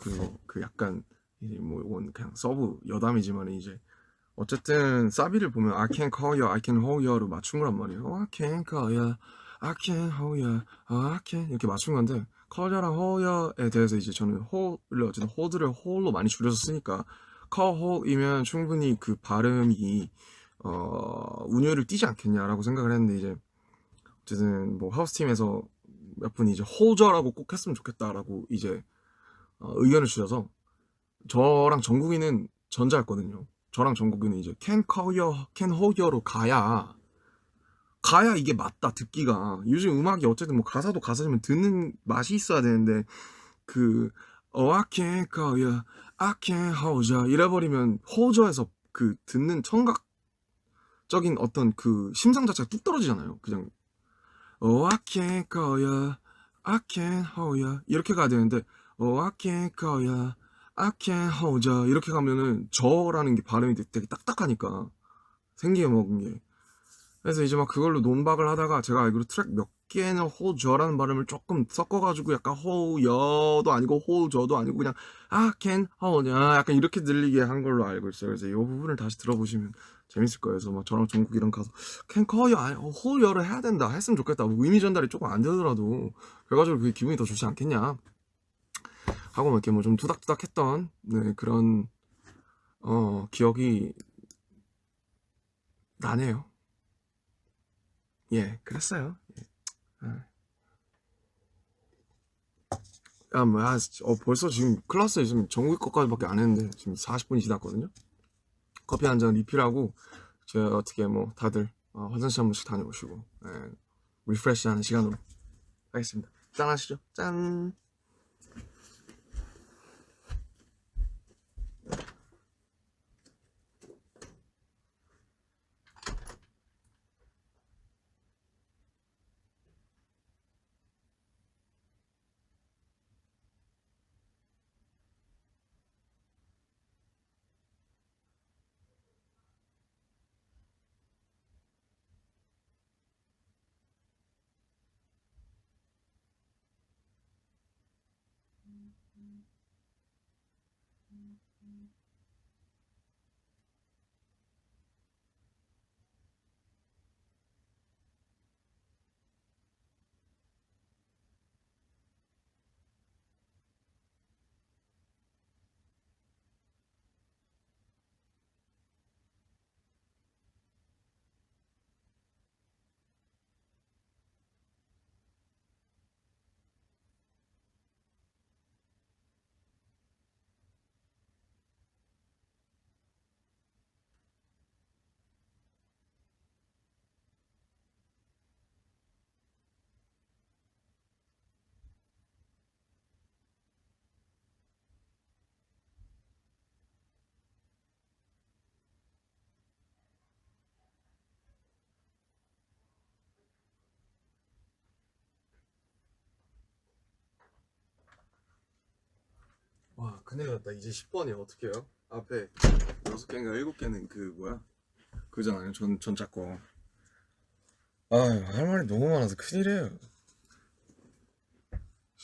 Speaker 1: 약간 이제 뭐 이건 그냥 서브 여담이지만 이제 어쨌든 사비를 보면 I can call you, I can hold you로 맞춘 거란 말이에요. I can call you, I can hold you, I can 이렇게 맞춘 건데 call you랑 hold you에 대해서 이제 저는 hold를 어쨌든 hold를 hold로 많이 줄여서 쓰니까 call hold이면 충분히 그 발음이 운율을 띄지 않겠냐라고 생각을 했는데 이제 어쨌든 뭐 하우스팀에서 몇 분이 이제 홀저라고 꼭 했으면 좋겠다라고 이제 의견을 주셔서 저랑 정국이는 전자였거든요. 저랑 정국이는 이제 can call you, can hold you로 가야 이게 맞다 듣기가. 요즘 음악이 어쨌든 뭐 가사도 가사지만 듣는 맛이 있어야 되는데 I can call you, I can hold you 이래버리면 홀저에서 그 듣는 청각적인 어떤 그 심상 자체가 뚝 떨어지잖아요. 그냥 I can call you, I can hold you 이렇게 가야 되는데 I can call you, I can hold you 이렇게 가면은 저라는 게 발음이 되게 딱딱하니까 생기게 먹은 게. 그래서 이제 막 그걸로 논박을 하다가 제가 알기로 트랙 몇 개는 hold you라는 발음을 조금 섞어가지고 약간 hold you도 아니고 hold you도 아니고 그냥 I can hold you 약간 이렇게 들리게 한 걸로 알고 있어요. 그래서 이 부분을 다시 들어보시면 재밌을 거예요. 그래서 막 저랑 정국이랑 가서 can call you 아니 hold you를 해야 된다 했으면 좋겠다. 뭐 의미 전달이 조금 안 되더라도 결과적으로 그게 기분이 더 좋지 않겠냐 하고 막 이렇게 뭐 좀 투닥투닥했던 그런 기억이 나네요. 예, 그랬어요. 벌써 지금 클래스에 지금 정국이 것까지밖에 안 했는데 지금 40분이 지났거든요. 커피 한 잔 리필하고 제가 어떻게 뭐 다들 화장실 한 번씩 다녀오시고 리프레시 하는 시간으로 하겠습니다. 짠 하시죠. 짠. 와 큰일 났다. 이제 10번이야. 어떡해요? 앞에 6개인가 7개는 그 뭐야? 그잖아요. 전자 거. 할 말이 너무 많아서 큰일이에요.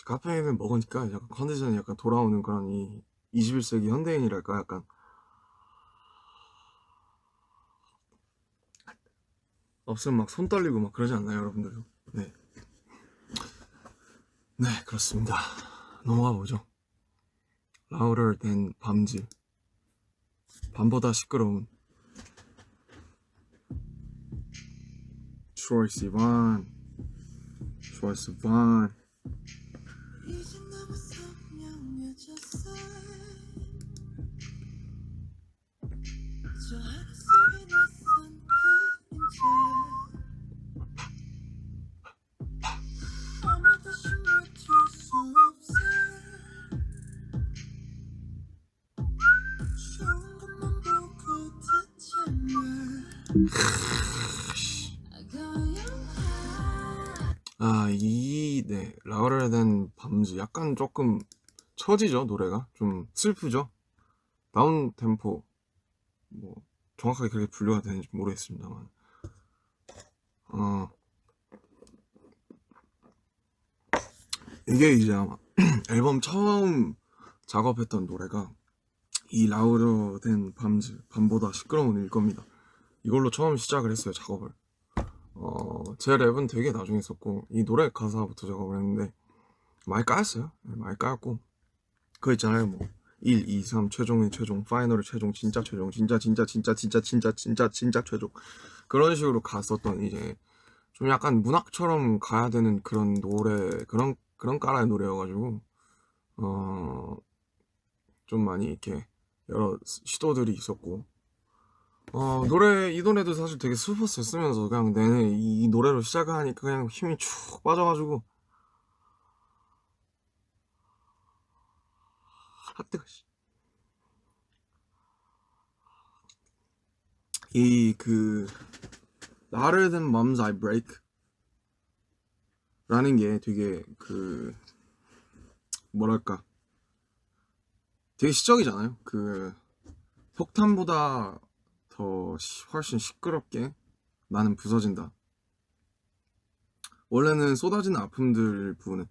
Speaker 1: 카페인을 먹으니까 약간 컨디션이 약간 돌아오는 그런 이 21세기 현대인이랄까 약간 없으면 막 손 떨리고 막 그러지 않나요, 여러분들? 네. 네, 그렇습니다. 넘어가 보죠. Louder than 밤즈. 밤보다 시끄러운 Troye Sivan. Troye Sivan.
Speaker 3: 이젠 너무 선명해졌어. 저 하늘 속에 낯선 그림자. 아마 다시 멈출 수 없어. 좋은 것만 보고 듣지 마.
Speaker 1: 네, Louder than 밤즈. 약간 조금 처지죠. 노래가 좀 슬프죠. 다운 템포, 뭐 정확하게 그렇게 분류가 되는지 모르겠습니다만 이게 이제 아마 앨범 처음 작업했던 노래가 이 라우더 된 밤보다 시끄러운 일 겁니다. 이걸로 처음 시작을 했어요, 작업을. 제 랩은 되게 나중에 썼고 이 노래 가사부터 작업을 했는데 많이 까였어요. 많이 까였고 그거 있잖아요, 뭐 1, 2, 3 최종의 최종, 파이널의 최종, 진짜 최종, 진짜 최종, 그런 식으로 갔었던 이제 좀 약간 문학처럼 가야 되는 그런 노래, 그런 까라의 노래여가지고 좀 많이 이렇게 여러 시도들이 있었고 이 노래도 사실 되게 슬펐어요. 쓰면서 그냥 내내 이 노래로 시작을 하니까 그냥 힘이 축 빠져가지고 뜨거. 이그 Louder Than Bombs I Break 라는 게 되게 그 뭐랄까 되게 시적이잖아요. 그 폭탄보다 더 훨씬 시끄럽게 나는 부서진다. 원래는 쏟아지는 아픔들 부분은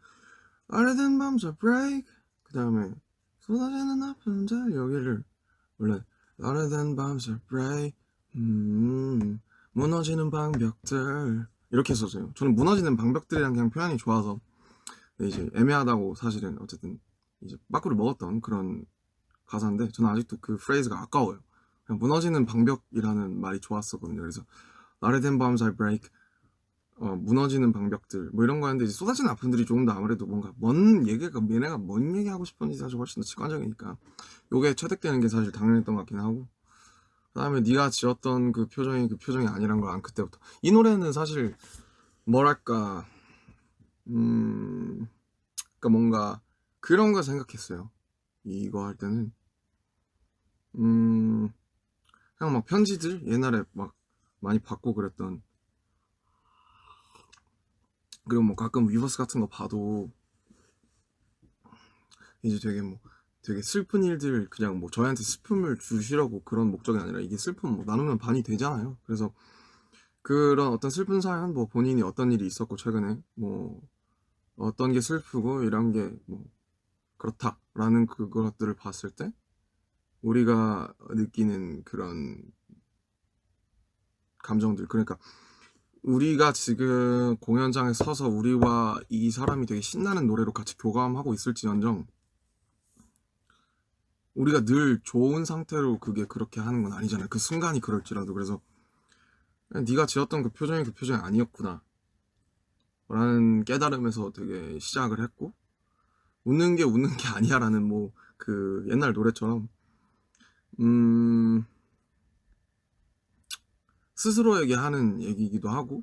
Speaker 1: Louder Than Bombs I Break, 그 다음에 쏟아지는 아픔들 여기를 원래 Louder Than Bombs I Break, 무너지는 방벽들 이렇게 써져요. 저는 무너지는 방벽들이랑 그냥 표현이 좋아서. 근데 이제 애매하다고 사실은 어쨌든 이제 빠꾸를 먹었던 그런 가사인데 저는 아직도 그 프레이즈가 아까워요. 그냥 무너지는 방벽이라는 말이 좋았었거든요. 그래서 Louder Than Bombs I Break, 무너지는 방벽들 뭐 이런 거 하는데 이제 쏟아지는 아픔들이 조금 더 아무래도 뭔가 얘네가 뭔 얘기하고 싶은지 사실 훨씬 더 직관적이니까 요게 채택되는 게 사실 당연했던 것 같긴 하고, 그 다음에 네가 지었던 그 표정이 아니란 걸 안 그때부터. 이 노래는 사실 뭐랄까 그러니까 뭔가 그런 거 생각했어요. 이거 할 때는 그냥 막 편지들 옛날에 막 많이 받고 그랬던, 그리고 뭐 가끔 위버스 같은 거 봐도 이제 되게 슬픈 일들 그냥 뭐 저희한테 슬픔을 주시려고 그런 목적이 아니라 이게 슬픔 뭐 나누면 반이 되잖아요. 그래서 그런 어떤 슬픈 사연, 뭐 본인이 어떤 일이 있었고 최근에 뭐 어떤 게 슬프고 이런 게 뭐 그렇다라는 그것들을 봤을 때 우리가 느끼는 그런 감정들, 그러니까 우리가 지금 공연장에 서서 우리와 이 사람이 되게 신나는 노래로 같이 교감하고 있을지언정 우리가 늘 좋은 상태로 그게 그렇게 하는 건 아니잖아요. 그 순간이 그럴지라도. 그래서 네가 지었던 그 표정이 아니었구나 라는 깨달음에서 되게 시작을 했고, 웃는 게 아니야 라는 뭐 그 옛날 노래처럼 스스로에게 하는 얘기이기도 하고,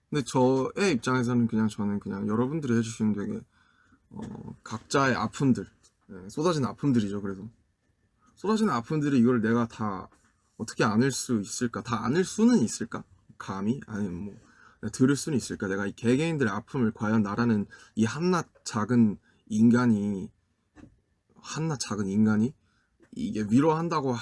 Speaker 1: 근데 저의 입장에서는 저는 그냥 여러분들이 해주시는 되게 각자의 아픔들, 쏟아지는 아픔들이죠. 그래서 쏟아지는 아픔들이 이걸 내가 다 어떻게 안을 수 있을까? 다 안을 수는 있을까? 감히? 아니면 뭐 들을 수는 있을까? 내가 이 개개인들의 아픔을 과연 나라는 이 한낱 작은 인간이 이게 위로한다고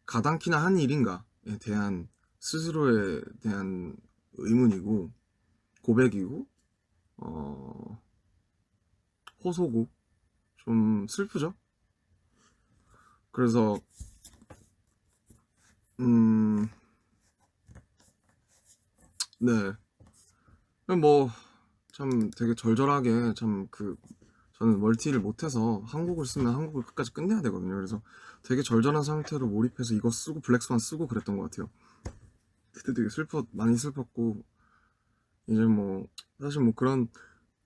Speaker 1: 가당키나 한 일인가에 대한 스스로에 대한 의문이고 고백이고 호소고 좀 슬프죠. 그래서 네, 뭐 참 되게 절절하게 저는 멀티를 못해서 한국을 쓰면 한국을 끝까지 끝내야 되거든요. 그래서 되게 절절한 상태로 몰입해서 이거 쓰고 블랙스완 쓰고 그랬던 것 같아요. 그때 되게 많이 슬펐고, 이제 뭐 사실 뭐 그런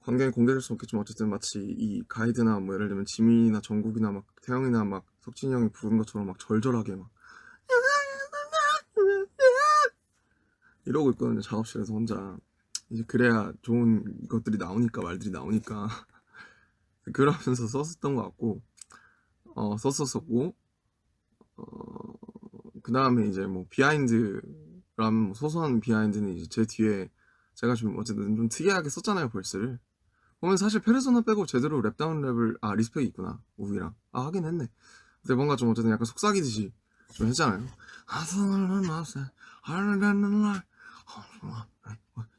Speaker 1: 관계에 공개될 수 없겠지만 어쨌든 마치 이 가이드나 뭐 예를 들면 지민이나 정국이나 막 태영이나 막 석진이 형이 부른 것처럼 막 절절하게 막 이러고 있거든요. 작업실에서 혼자. 이제 그래야 좋은 것들이 나오니까, 말들이 나오니까 그러면서 썼었던 것 같고, 썼었었고, 그 다음에 이제 뭐 비하인드라면 소소한 비하인드는 이제 제 뒤에 제가 좀 어쨌든 좀 특이하게 썼잖아요, 벌스를. 보면 사실 페르소나 빼고 제대로 랩다운 랩을 리스펙이 있구나 우비랑 하긴 했네. 근데 뭔가 좀 어쨌든 약간 속삭이듯이 좀 했잖아요.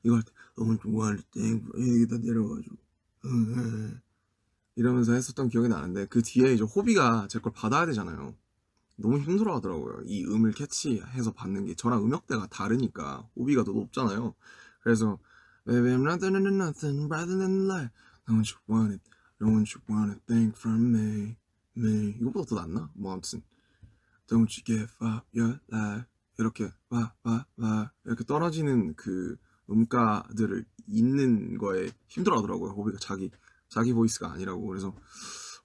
Speaker 1: 이거 할 때 너무 좋아할 때 여기다 내려가지고 이러면서 했었던 기억이 나는데 그 뒤에 이제 호비가 제 걸 받아야 되잖아요. 너무 힘들어 하더라고요. 이 음을 캐치해서 받는 게 저랑 음역대가 다르니까 호비가 더 높잖아요. 그래서 Baby I'm not doing nothing rather than life Don't you want it Don't you want a thing from me 이거보다 더 낫나? 뭐 아무튼 Don't you give up your life 이렇게 이렇게 떨어지는 그 음가들을 잇는 거에 힘들어 하더라고요. 호비가 자기 보이스가 아니라고. 그래서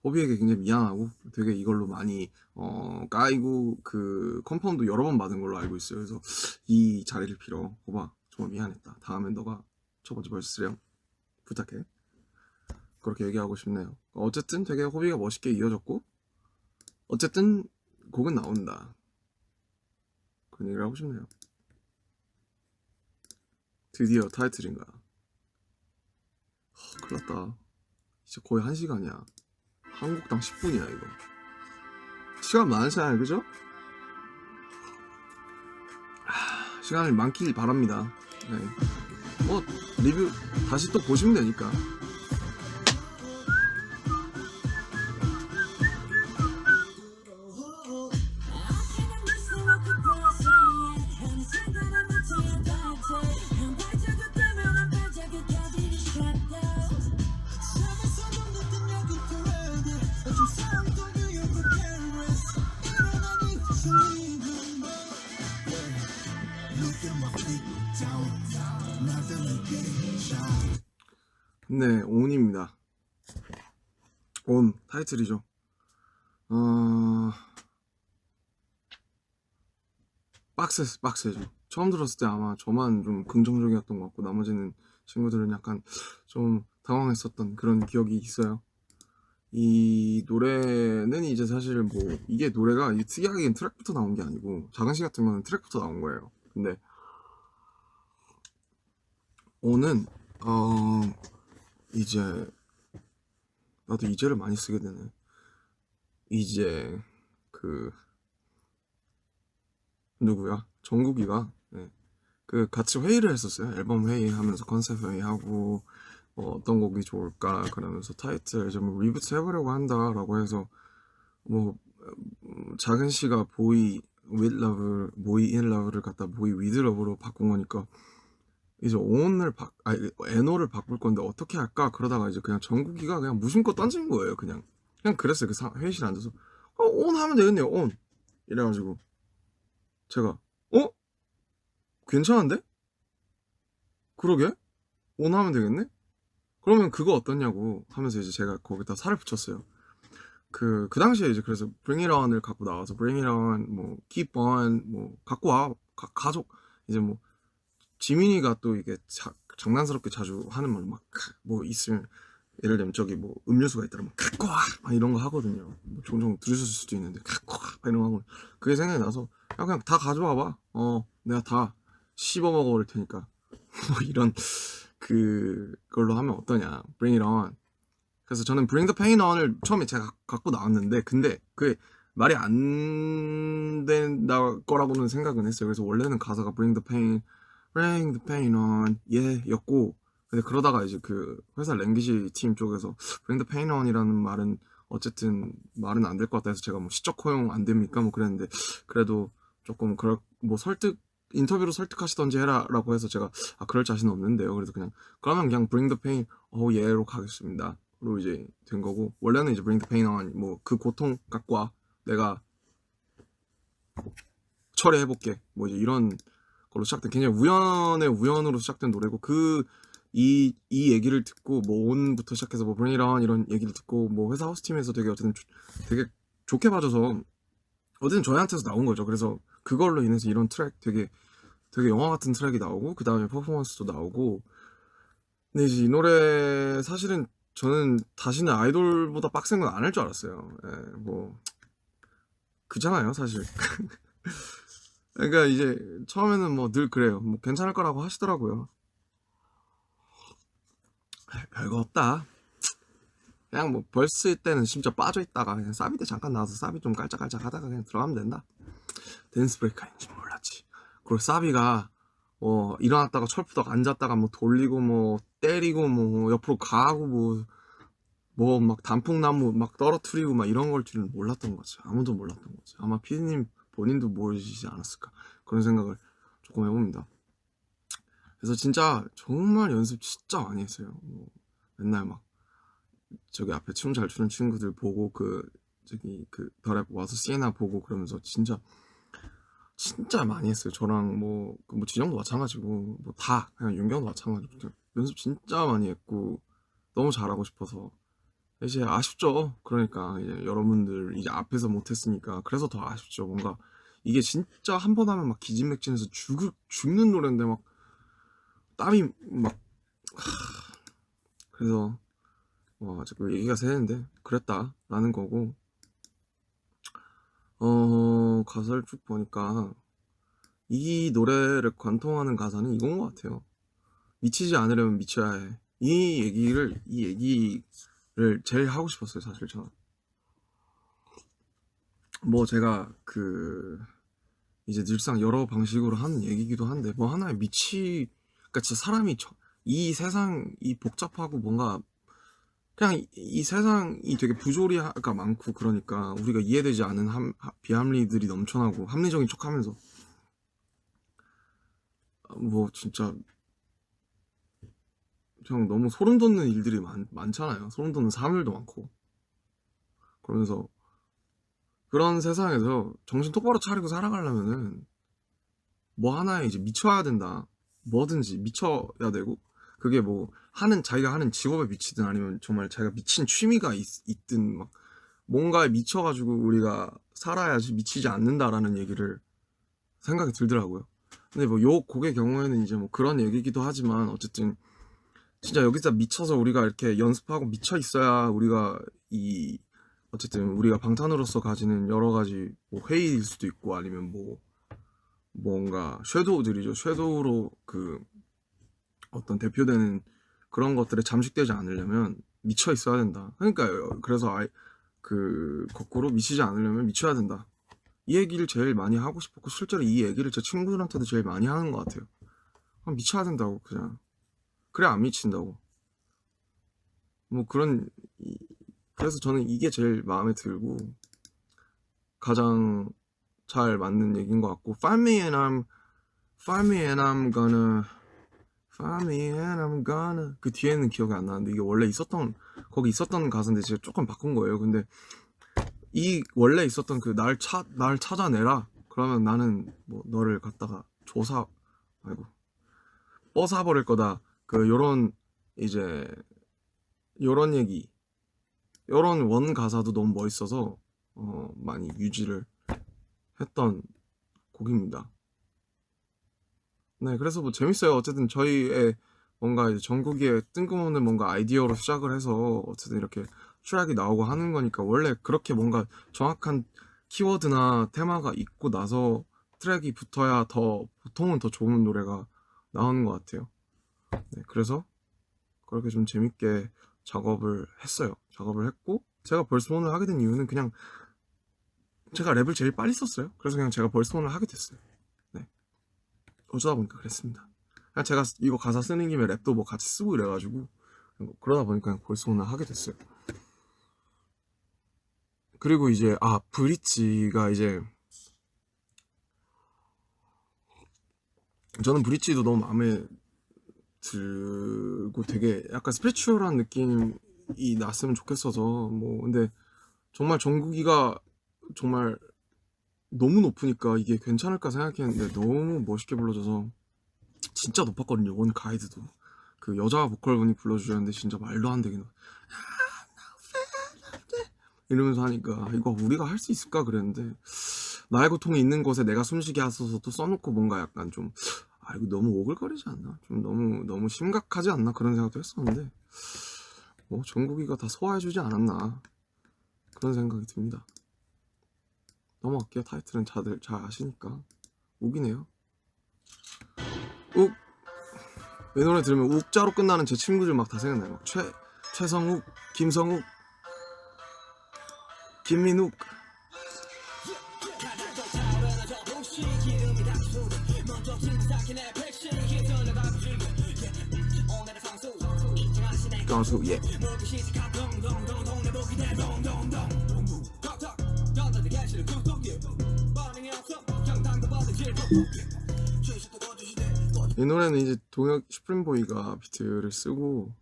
Speaker 1: 호비에게 굉장히 미안하고 되게 이걸로 많이 까이고 그 컨펌도 여러 번 받은 걸로 알고 있어요. 그래서 이 자리를 빌어 호바 정말 미안했다. 다음엔 너가 첫 번째 벌스랑 부탁해. 그렇게 얘기하고 싶네요. 어쨌든 되게 호비가 멋있게 이어졌고 어쨌든 곡은 나온다. 그런 얘기를 하고 싶네요. 드디어 타이틀인가. 큰일났다. 이제 거의 1시간이야. 한국당 10분이야 이거. 시간 많잖아요 그죠? 시간이 많길 바랍니다. 네. 뭐 리뷰 다시 또 보시면 되니까. 네, 온입니다. 온 타이틀이죠. 빡세죠. 처음 들었을 때 아마 저만 좀 긍정적이었던 것 같고 나머지는 친구들은 약간 좀 당황했었던 그런 기억이 있어요. 이 노래는 이제 사실 뭐 이게 노래가 특이하게 트랙부터 나온 게 아니고 작은시 같은 거는 트랙부터 나온 거예요. 근데 온은 이제 나도 이제를 많이 쓰게 되네. 이제 그 누구야? 정국이가 그 같이 회의를 했었어요. 앨범 회의하면서 컨셉 회의하고 어떤 곡이 좋을까 그러면서 타이틀 좀 리부트 해보려고 한다라고 해서 뭐 작은 씨가 보이 with love, 보이 in love를 갖다 보이 with love로 바꾼 거니까 이제 온을 NO를 바꿀 건데 어떻게 할까 그러다가 이제 그냥 정국이가 그냥 무심코 던진 거예요. 그냥 그랬어요. 그 회의실에 앉아서 온 하면 되겠네요. 온 이래가지고 제가 괜찮은데? 그러게? 온 하면 되겠네? 그러면 그거 어떠냐고 하면서 이제 제가 거기다 살을 붙였어요. 그 당시에 이제 그래서 Bring It On을 갖고 나와서 Bring It On, 뭐 Keep On, 뭐 갖고 와 가족 이제 뭐 지민이가 또 이게 장난스럽게 자주 하는 말 막 뭐 있으면 예를 들면 저기 뭐 음료수가 있더라 막 갖고 와 막 이런 거 하거든요. 뭐 종종 들으실 수도 있는데 갖고 와 막 이런 거 하고 그게 생각이 나서 야 그냥 다 가져와 봐. 내가 다 씹어 먹어 볼 테니까 뭐 이런 그걸로 하면 어떠냐. Bring It On. 그래서 저는 Bring the Pain On을 처음에 제가 갖고 나왔는데 근데 그게 말이 안 된다 거라고는 생각은 했어요. 그래서 원래는 가사가 Bring the Pain on 였고 근데 그러다가 이제 그 회사 랭귀지 팀 쪽에서 Bring the Pain on이라는 말은 어쨌든 말은 안 될 것 같다 해서 제가 뭐 시적 허용 안 됩니까 뭐 그랬는데 그래도 조금 뭐 인터뷰로 설득하시던지 해라라고 해서 제가 그럴 자신은 없는데요. 그래서 그러면 그냥 Bring the Pain 로 가겠습니다. 로 이제 된 거고 원래는 이제 Bring the Pain on 뭐 그 고통 갖고 와 내가 처리해볼게 뭐 이제 이런 걸로 시작된 굉장히 우연으로 시작된 노래고 이 얘기를 듣고 뭐 온부터 시작해서 뭐 Bring It On 이런 얘기를 듣고 뭐 회사 하우스팀에서 되게 어쨌든 되게 좋게 봐줘서 어쨌든 저희한테서 나온 거죠. 그래서 그걸로 인해서 이런 트랙 되게 영화 같은 트랙이 나오고 그 다음에 퍼포먼스도 나오고 근데 이제 이 노래 사실은 저는 다시는 아이돌보다 빡센 건 안 할 줄 알았어요. 뭐 그잖아요 사실. 그러니까 이제 처음에는 뭐 늘 그래요. 뭐 괜찮을 거라고 하시더라고요. 별거 없다. 그냥 뭐 벌스 때는 심지어 빠져있다가 그냥 사비 때 잠깐 나와서 사비 좀 깔짝깔짝 하다가 그냥 들어가면 된다. 댄스 브레이크 아닌지 몰랐지. 그리고 사비가 일어났다가 철푸덕 앉았다가 뭐 돌리고 뭐 때리고 뭐 옆으로 가고 뭐 막 단풍나무 막 떨어뜨리고 막 이런 걸 줄은 몰랐던 거지. 아무도 몰랐던 거지. 아마 피디님 본인도 모르시지 않았을까 그런 생각을 조금 해봅니다. 그래서 진짜 정말 연습 진짜 많이 했어요. 뭐 맨날 막 저기 앞에 춤 잘 추는 친구들 보고 저기 더랩 와서 시에나 보고 그러면서 진짜 많이 했어요. 저랑 뭐 진영도 마찬가지고 뭐 다 그냥 윤경도 마찬가지고 그냥 연습 진짜 많이 했고 너무 잘하고 싶어서 이제 아쉽죠. 그러니까 이제 여러분들 이제 앞에서 못했으니까 그래서 더 아쉽죠. 뭔가 이게 진짜 한 번 하면 막 기진맥진해서 죽는 노래인데 막 땀이 막 그래서 자꾸 얘기가 새는데 그랬다라는 거고 가사를 쭉 보니까 이 노래를 관통하는 가사는 이건 것 같아요. 미치지 않으려면 미쳐야 해. 이 얘기를 제일 하고 싶었어요. 사실 저는 뭐 제가 이제 늘상 여러 방식으로 하는 얘기기도 한데 뭐 하나에 그러니까 진짜 사람이 이 세상이 복잡하고 뭔가 그냥 이 세상이 되게 부조리가 많고 그러니까 우리가 이해되지 않은 비합리들이 넘쳐나고 합리적인 척하면서 뭐 진짜 그냥 너무 소름 돋는 일들이 많잖아요. 소름 돋는 사람들도 많고 그러면서 그런 세상에서 정신 똑바로 차리고 살아가려면은 뭐 하나에 이제 미쳐야 된다. 뭐든지 미쳐야 되고 그게 뭐 자기가 하는 직업에 미치든 아니면 정말 자기가 미친 취미가 있든 막 뭔가에 미쳐가지고 우리가 살아야지 미치지 않는다라는 얘기를 생각이 들더라고요. 근데 뭐 요 곡의 경우에는 이제 뭐 그런 얘기기도 하지만 어쨌든 진짜 여기서 미쳐서 우리가 이렇게 연습하고 미쳐 있어야 우리가 어쨌든 우리가 방탄으로서 가지는 여러 가지 뭐 회의일 수도 있고 아니면 뭐 뭔가 섀도우들이죠. 섀도우로 어떤 대표되는 그런 것들에 잠식되지 않으려면 미쳐 있어야 된다. 그러니까 그래서 거꾸로 미치지 않으려면 미쳐야 된다. 이 얘기를 제일 많이 하고 싶었고 실제로 이 얘기를 제 친구들한테도 제일 많이 하는 것 같아요. 그냥 미쳐야 된다고 그냥. 그래 안 미친다고. 뭐 그래서 저는 이게 제일 마음에 들고 가장 잘 맞는 얘기인 것 같고 Find me and I'm gonna 그 뒤에는 기억이 안 나는데 이게 원래 거기 있었던 가사인데 제가 조금 바꾼 거예요. 근데 이 원래 있었던 날 찾아내라 그러면 나는 뭐 너를 갖다가 뻐사버릴 거다 요런 이제 요런 얘기 요런 원 가사도 너무 멋있어서 많이 유지를 했던 곡입니다. 네, 그래서 뭐 재밌어요. 어쨌든 저희의 뭔가 이제 전국에 뜬금없는 뭔가 아이디어로 시작을 해서 어쨌든 이렇게 트랙이 나오고 하는 거니까 원래 그렇게 뭔가 정확한 키워드나 테마가 있고 나서 트랙이 붙어야 보통은 더 좋은 노래가 나오는 것 같아요. 네, 그래서 그렇게 좀 재밌게 작업을 했어요. 작업을 했고 제가 벌스원을 하게 된 이유는 그냥 제가 랩을 제일 빨리 썼어요. 그래서 그냥 제가 벌스원을 하게 됐어요. 네, 어쩌다 보니까 그랬습니다. 그냥 제가 이거 가사 쓰는 김에 랩도 뭐 같이 쓰고 이래가지고 그러다 보니까 그냥 벌스원을 하게 됐어요. 그리고 이제 브릿지가 이제 저는 브릿지도 너무 마음에 들고 되게 약간 스피리추얼한 느낌이 났으면 좋겠어서 뭐 근데 정말 정국이가 정말 너무 높으니까 이게 괜찮을까 생각했는데 너무 멋있게 불러줘서 진짜 높았거든요. 원 가이드도 그 여자 보컬분이 불러주셨는데 진짜 말도 안 되게 이러면서 하니까 이거 우리가 할 수 있을까 그랬는데 나의 고통이 있는 곳에 내가 숨쉬게 하소서 또 써놓고 뭔가 약간 좀 이거 너무 오글거리지 않나? 좀 너무 심각하지 않나? 그런 생각도 했었는데 뭐 정국이가 다 소화해주지 않았나 그런 생각이 듭니다. 넘어갈게요. 타이틀은 다들 잘 아시니까 욱이네요. 욱 이 노래 들으면 욱자로 끝나는 제 친구들 막 다 생각나요. 막 최성욱, 김성욱, 김민욱. 가수 예. 이 노래는 이제 동혁 슈프림보이가 비트를 쓰고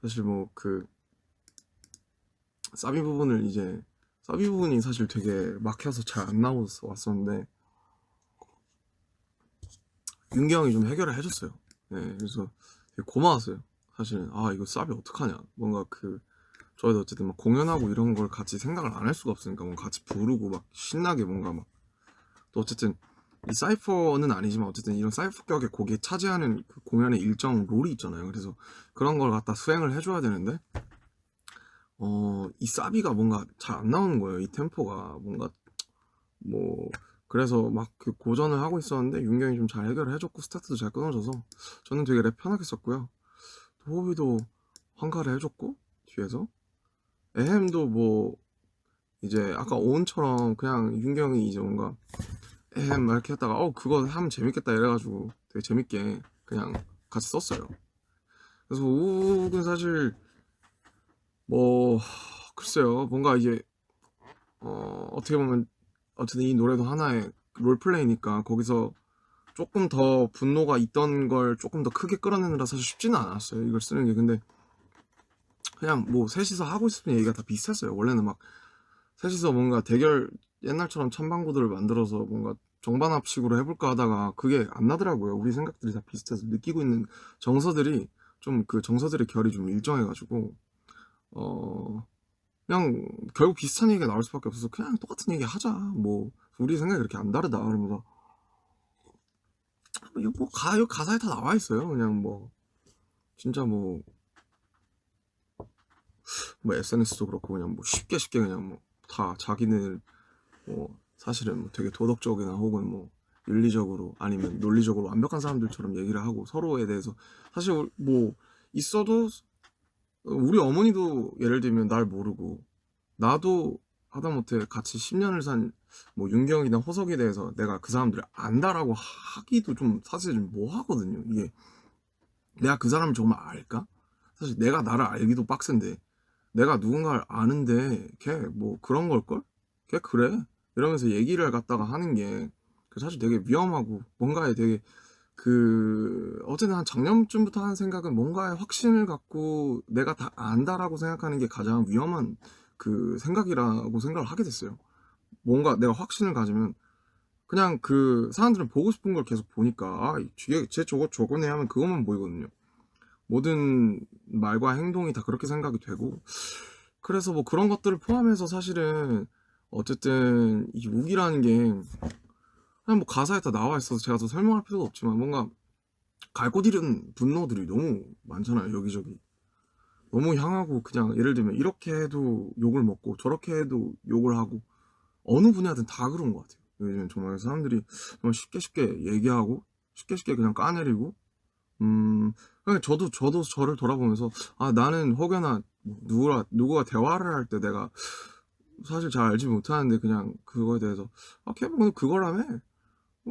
Speaker 1: 사실 뭐 그 사비 부분을 이제 사비 부분이 사실 되게 막혀서 잘 안 나와서 왔었는데 윤기 형이 좀 해결을 해줬어요. 네, 그래서 되게 고마웠어요. 사실은 아 이거 사비 어떡하냐. 뭔가 그 저희도 어쨌든 막 공연하고 이런 걸 같이 생각을 안 할 수가 없으니까 뭔가 같이 부르고 막 신나게 뭔가 막 또 어쨌든 이 사이퍼는 아니지만 어쨌든 이런 사이퍼 격의 곡에 차지하는 그 공연의 일정 롤이 있잖아요. 그래서 그런 걸 갖다 수행을 해줘야 되는데 이 사비가 뭔가 잘 안 나오는 거예요. 이 템포가 뭔가 뭐 그래서 막 그 고전을 하고 있었는데 윤경이 좀 잘 해결을 해줬고 스타트도 잘 끊어져서 저는 되게 랩 편하게 썼고요. 호비도 환가를 해줬고 뒤에서 에헴도 뭐 이제 아까 오은처럼 그냥 윤경이 이제 뭔가 에헴 막 이렇게 했다가 그거 하면 재밌겠다 이래가지고 되게 재밌게 그냥 같이 썼어요. 그래서 우욱은 사실 뭐 글쎄요 뭔가 이게 어떻게 보면 어쨌든 이 노래도 하나의 롤플레이니까 거기서 조금 더 분노가 있던 걸 조금 더 크게 끌어내느라 사실 쉽지는 않았어요 이걸 쓰는 게. 근데 그냥 뭐 셋이서 하고 싶은 얘기가 다 비슷했어요. 원래는 막 셋이서 뭔가 대결 옛날처럼 천방구들을 만들어서 뭔가 정반합식으로 해볼까 하다가 그게 안 나더라고요. 우리 생각들이 다 비슷해서 느끼고 있는 정서들이 좀 그 정서들의 결이 좀 일정해가지고 그냥 결국 비슷한 얘기가 나올 수밖에 없어서 그냥 똑같은 얘기 하자. 뭐 우리 생각이 그렇게 안 다르다. 그러면서 이거 뭐 가사에 다 나와 있어요. 그냥 뭐 진짜 뭐 SNS도 그렇고 그냥 뭐 쉽게 그냥 뭐 다 자기는 뭐 사실은 뭐 되게 도덕적이나 혹은 뭐 윤리적으로 아니면 논리적으로 완벽한 사람들처럼 얘기를 하고 서로에 대해서 사실 뭐 있어도 우리 어머니도 예를 들면 날 모르고 나도 하다못해 같이 10년을 산 뭐 윤경이나 호석에 대해서 내가 그 사람들을 안다라고 하기도 좀 사실 좀 뭐하거든요. 이게 내가 그 사람을 정말 알까? 사실 내가 나를 알기도 빡센데 내가 누군가를 아는데 걔 뭐 그런 걸걸? 걔 그래? 이러면서 얘기를 갖다가 하는 게 사실 되게 위험하고 뭔가에 되게 어쨌든 한 작년쯤부터 하는 생각은 뭔가에 확신을 갖고 내가 다 안다라고 생각하는 게 가장 위험한 그 생각이라고 생각을 하게 됐어요. 뭔가 내가 확신을 가지면 그냥 그 사람들은 보고 싶은 걸 계속 보니까 쟤 저거네 하면 그것만 보이거든요. 모든 말과 행동이 다 그렇게 생각이 되고 그래서 뭐 그런 것들을 포함해서 사실은 어쨌든 이 욱이라는 게 그냥 뭐 가사에 다 나와 있어서 제가 더 설명할 필요도 없지만 뭔가 갈 곳 잃은 분노들이 너무 많잖아요. 여기저기 너무 향하고 그냥 예를 들면 이렇게 해도 욕을 먹고 저렇게 해도 욕을 하고 어느 분야든 다 그런 것 같아요. 요즘 정말 사람들이 정말 쉽게 얘기하고 쉽게 그냥 까내리고 그냥 저도 저를 돌아보면서 나는 혹여나 누구가 대화를 할 때 내가 사실 잘 알지 못하는데 그냥 그거에 대해서 걔 그거라며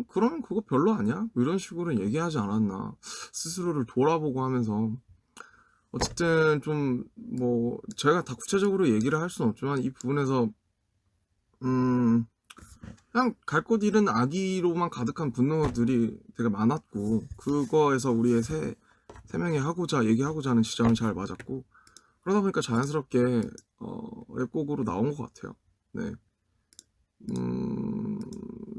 Speaker 1: 그러면 그거 별로 아니야? 이런 식으로 얘기하지 않았나 스스로를 돌아보고 하면서 어쨌든 좀 뭐 제가 다 구체적으로 얘기를 할 수는 없지만 이 부분에서 그냥 갈 곳 잃은 아기로만 가득한 분노들이 되게 많았고 그거에서 우리의 세 명이 얘기하고자 하는 지점은 잘 맞았고 그러다 보니까 자연스럽게 랩곡으로 나온 것 같아요. 네.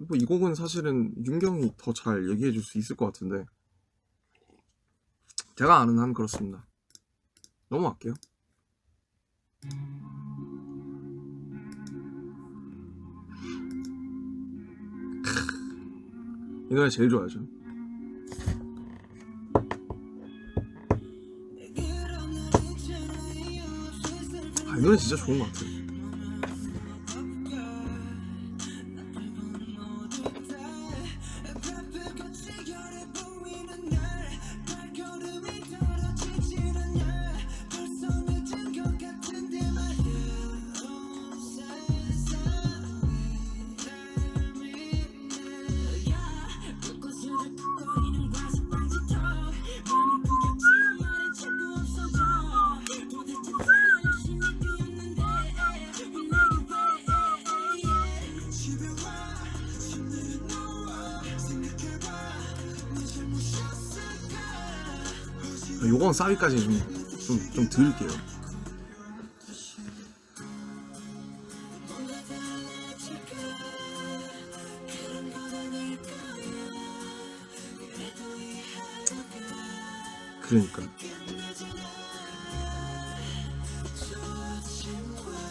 Speaker 1: 뭐 이 곡은 사실은 윤경이 더 잘 얘기해 줄 수 있을 것 같은데 제가 아는 한 그렇습니다. 넘어갈게요. 이 노래 제일 좋아하죠. 이 노래 진짜 좋은 것 같아요. 요건 사비까지 좀 드릴게요. 그러니까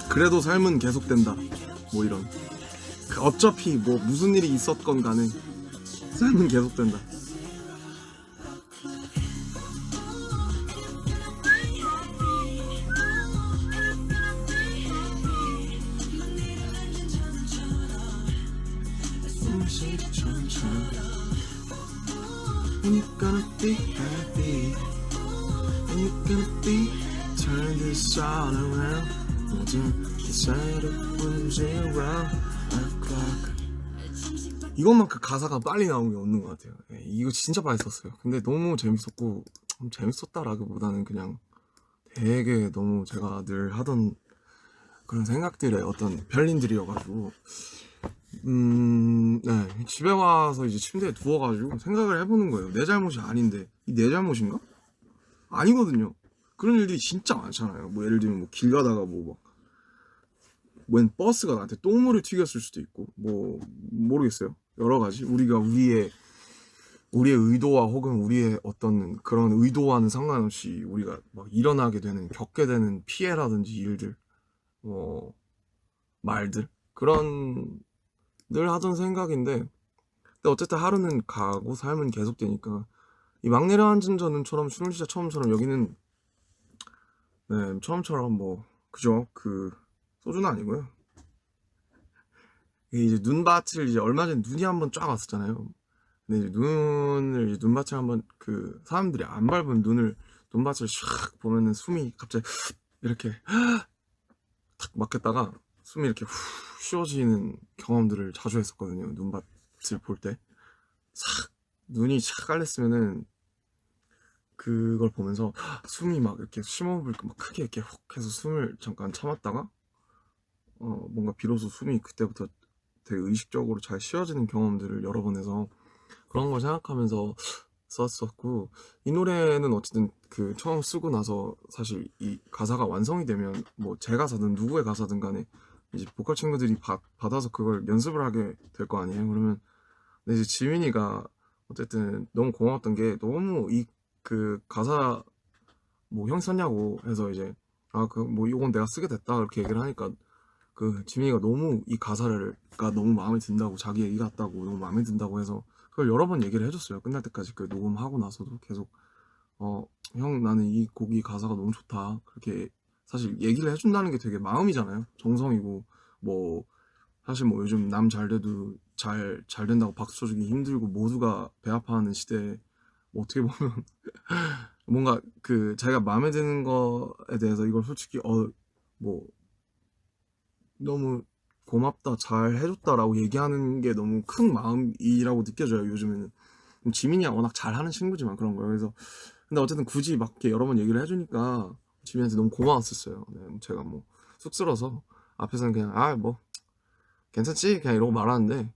Speaker 1: 그래도 삶은 계속된다 뭐 이런 어차피 뭐 무슨 일이 있었건 간에 삶은 계속된다. And you're gonna be happy And you're gonna be turn this all around 모든 새로운 zero o'clock. 이것만 그 가사가 빨리 나온 게 없는 것 같아요. 이거 진짜 빨리 썼어요. 근데 너무 재밌었고 재밌었다라기보다는 그냥 되게 너무 제가 늘 하던 그런 생각들의 어떤 별님들이어가지고 네, 집에 와서 이제 침대에 누워가지고 생각을 해보는 거예요. 내 잘못이 아닌데 이 내 잘못인가? 아니거든요. 그런 일들이 진짜 많잖아요. 뭐 예를 들면 뭐 길 가다가 웬 버스가 나한테 똥물을 튀겼을 수도 있고 뭐 모르겠어요. 여러 가지 우리가 우리의 의도와 혹은 우리의 어떤 그런 의도와는 상관없이 우리가 막 일어나게 되는 겪게 되는 피해라든지 일들 뭐 말들 그런 늘 하던 생각인데 근데 어쨌든 하루는 가고 삶은 계속되니까 이 막내를 앉은 저는처럼 술 진짜 처음처럼 여기는 네 처음처럼 뭐 그죠 그 소주는 아니고요. 이제 눈밭을 이제 얼마 전에 눈이 한번 쫙 왔었잖아요. 근데 이제 눈밭을 한번 그 사람들이 안 밟은 눈밭을 샥 보면은 숨이 갑자기 이렇게 탁 막혔다가 숨이 이렇게 후 쉬어지는 경험들을 자주 했었거든요. 눈밭을 볼 때 싹 눈이 착 깔렸으면은 그걸 보면서 숨이 막 이렇게 심호흡을 막 크게 이렇게 훅 해서 숨을 잠깐 참았다가 뭔가 비로소 숨이 그때부터 되게 의식적으로 잘 쉬어지는 경험들을 여러 번 해서 그런 걸 생각하면서 썼었고 이 노래는 어쨌든 그 처음 쓰고 나서 사실 이 가사가 완성이 되면 뭐 제 가사든 누구의 가사든 간에 이제 보컬 친구들이 받아서 그걸 연습을 하게 될 거 아니에요. 그러면 근데 이제 지민이가 어쨌든 너무 고마웠던 게 너무 이 그 가사 뭐 형 썼냐고 해서 이제 그 뭐 이건 내가 쓰게 됐다 이렇게 얘기를 하니까 그 지민이가 너무 이 가사가 너무 마음에 든다고 자기 얘기 같다고 너무 마음에 든다고 해서 그걸 여러 번 얘기를 해줬어요. 끝날 때까지 그 녹음하고 나서도 계속 형 나는 이 곡이 가사가 너무 좋다 그렇게 사실 얘기를 해준다는 게 되게 마음이잖아요. 정성이고 뭐 사실 뭐 요즘 남 잘 돼도 잘 된다고 박수 쳐주기 힘들고 모두가 배 아파하는 시대에 뭐 어떻게 보면 뭔가 그 자기가 마음에 드는 거에 대해서 이걸 솔직히 뭐 너무 고맙다 잘 해줬다라고 얘기하는 게 너무 큰 마음이라고 느껴져요. 요즘에는 지민이가 워낙 잘하는 친구지만 그런 거예요. 그래서 근데 어쨌든 굳이 막 이렇게 여러 번 얘기를 해주니까 지민이한테 너무 고마웠었어요. 네, 제가 뭐 쑥스러워서 앞에서는 그냥 뭐 괜찮지 그냥 이러고 말하는데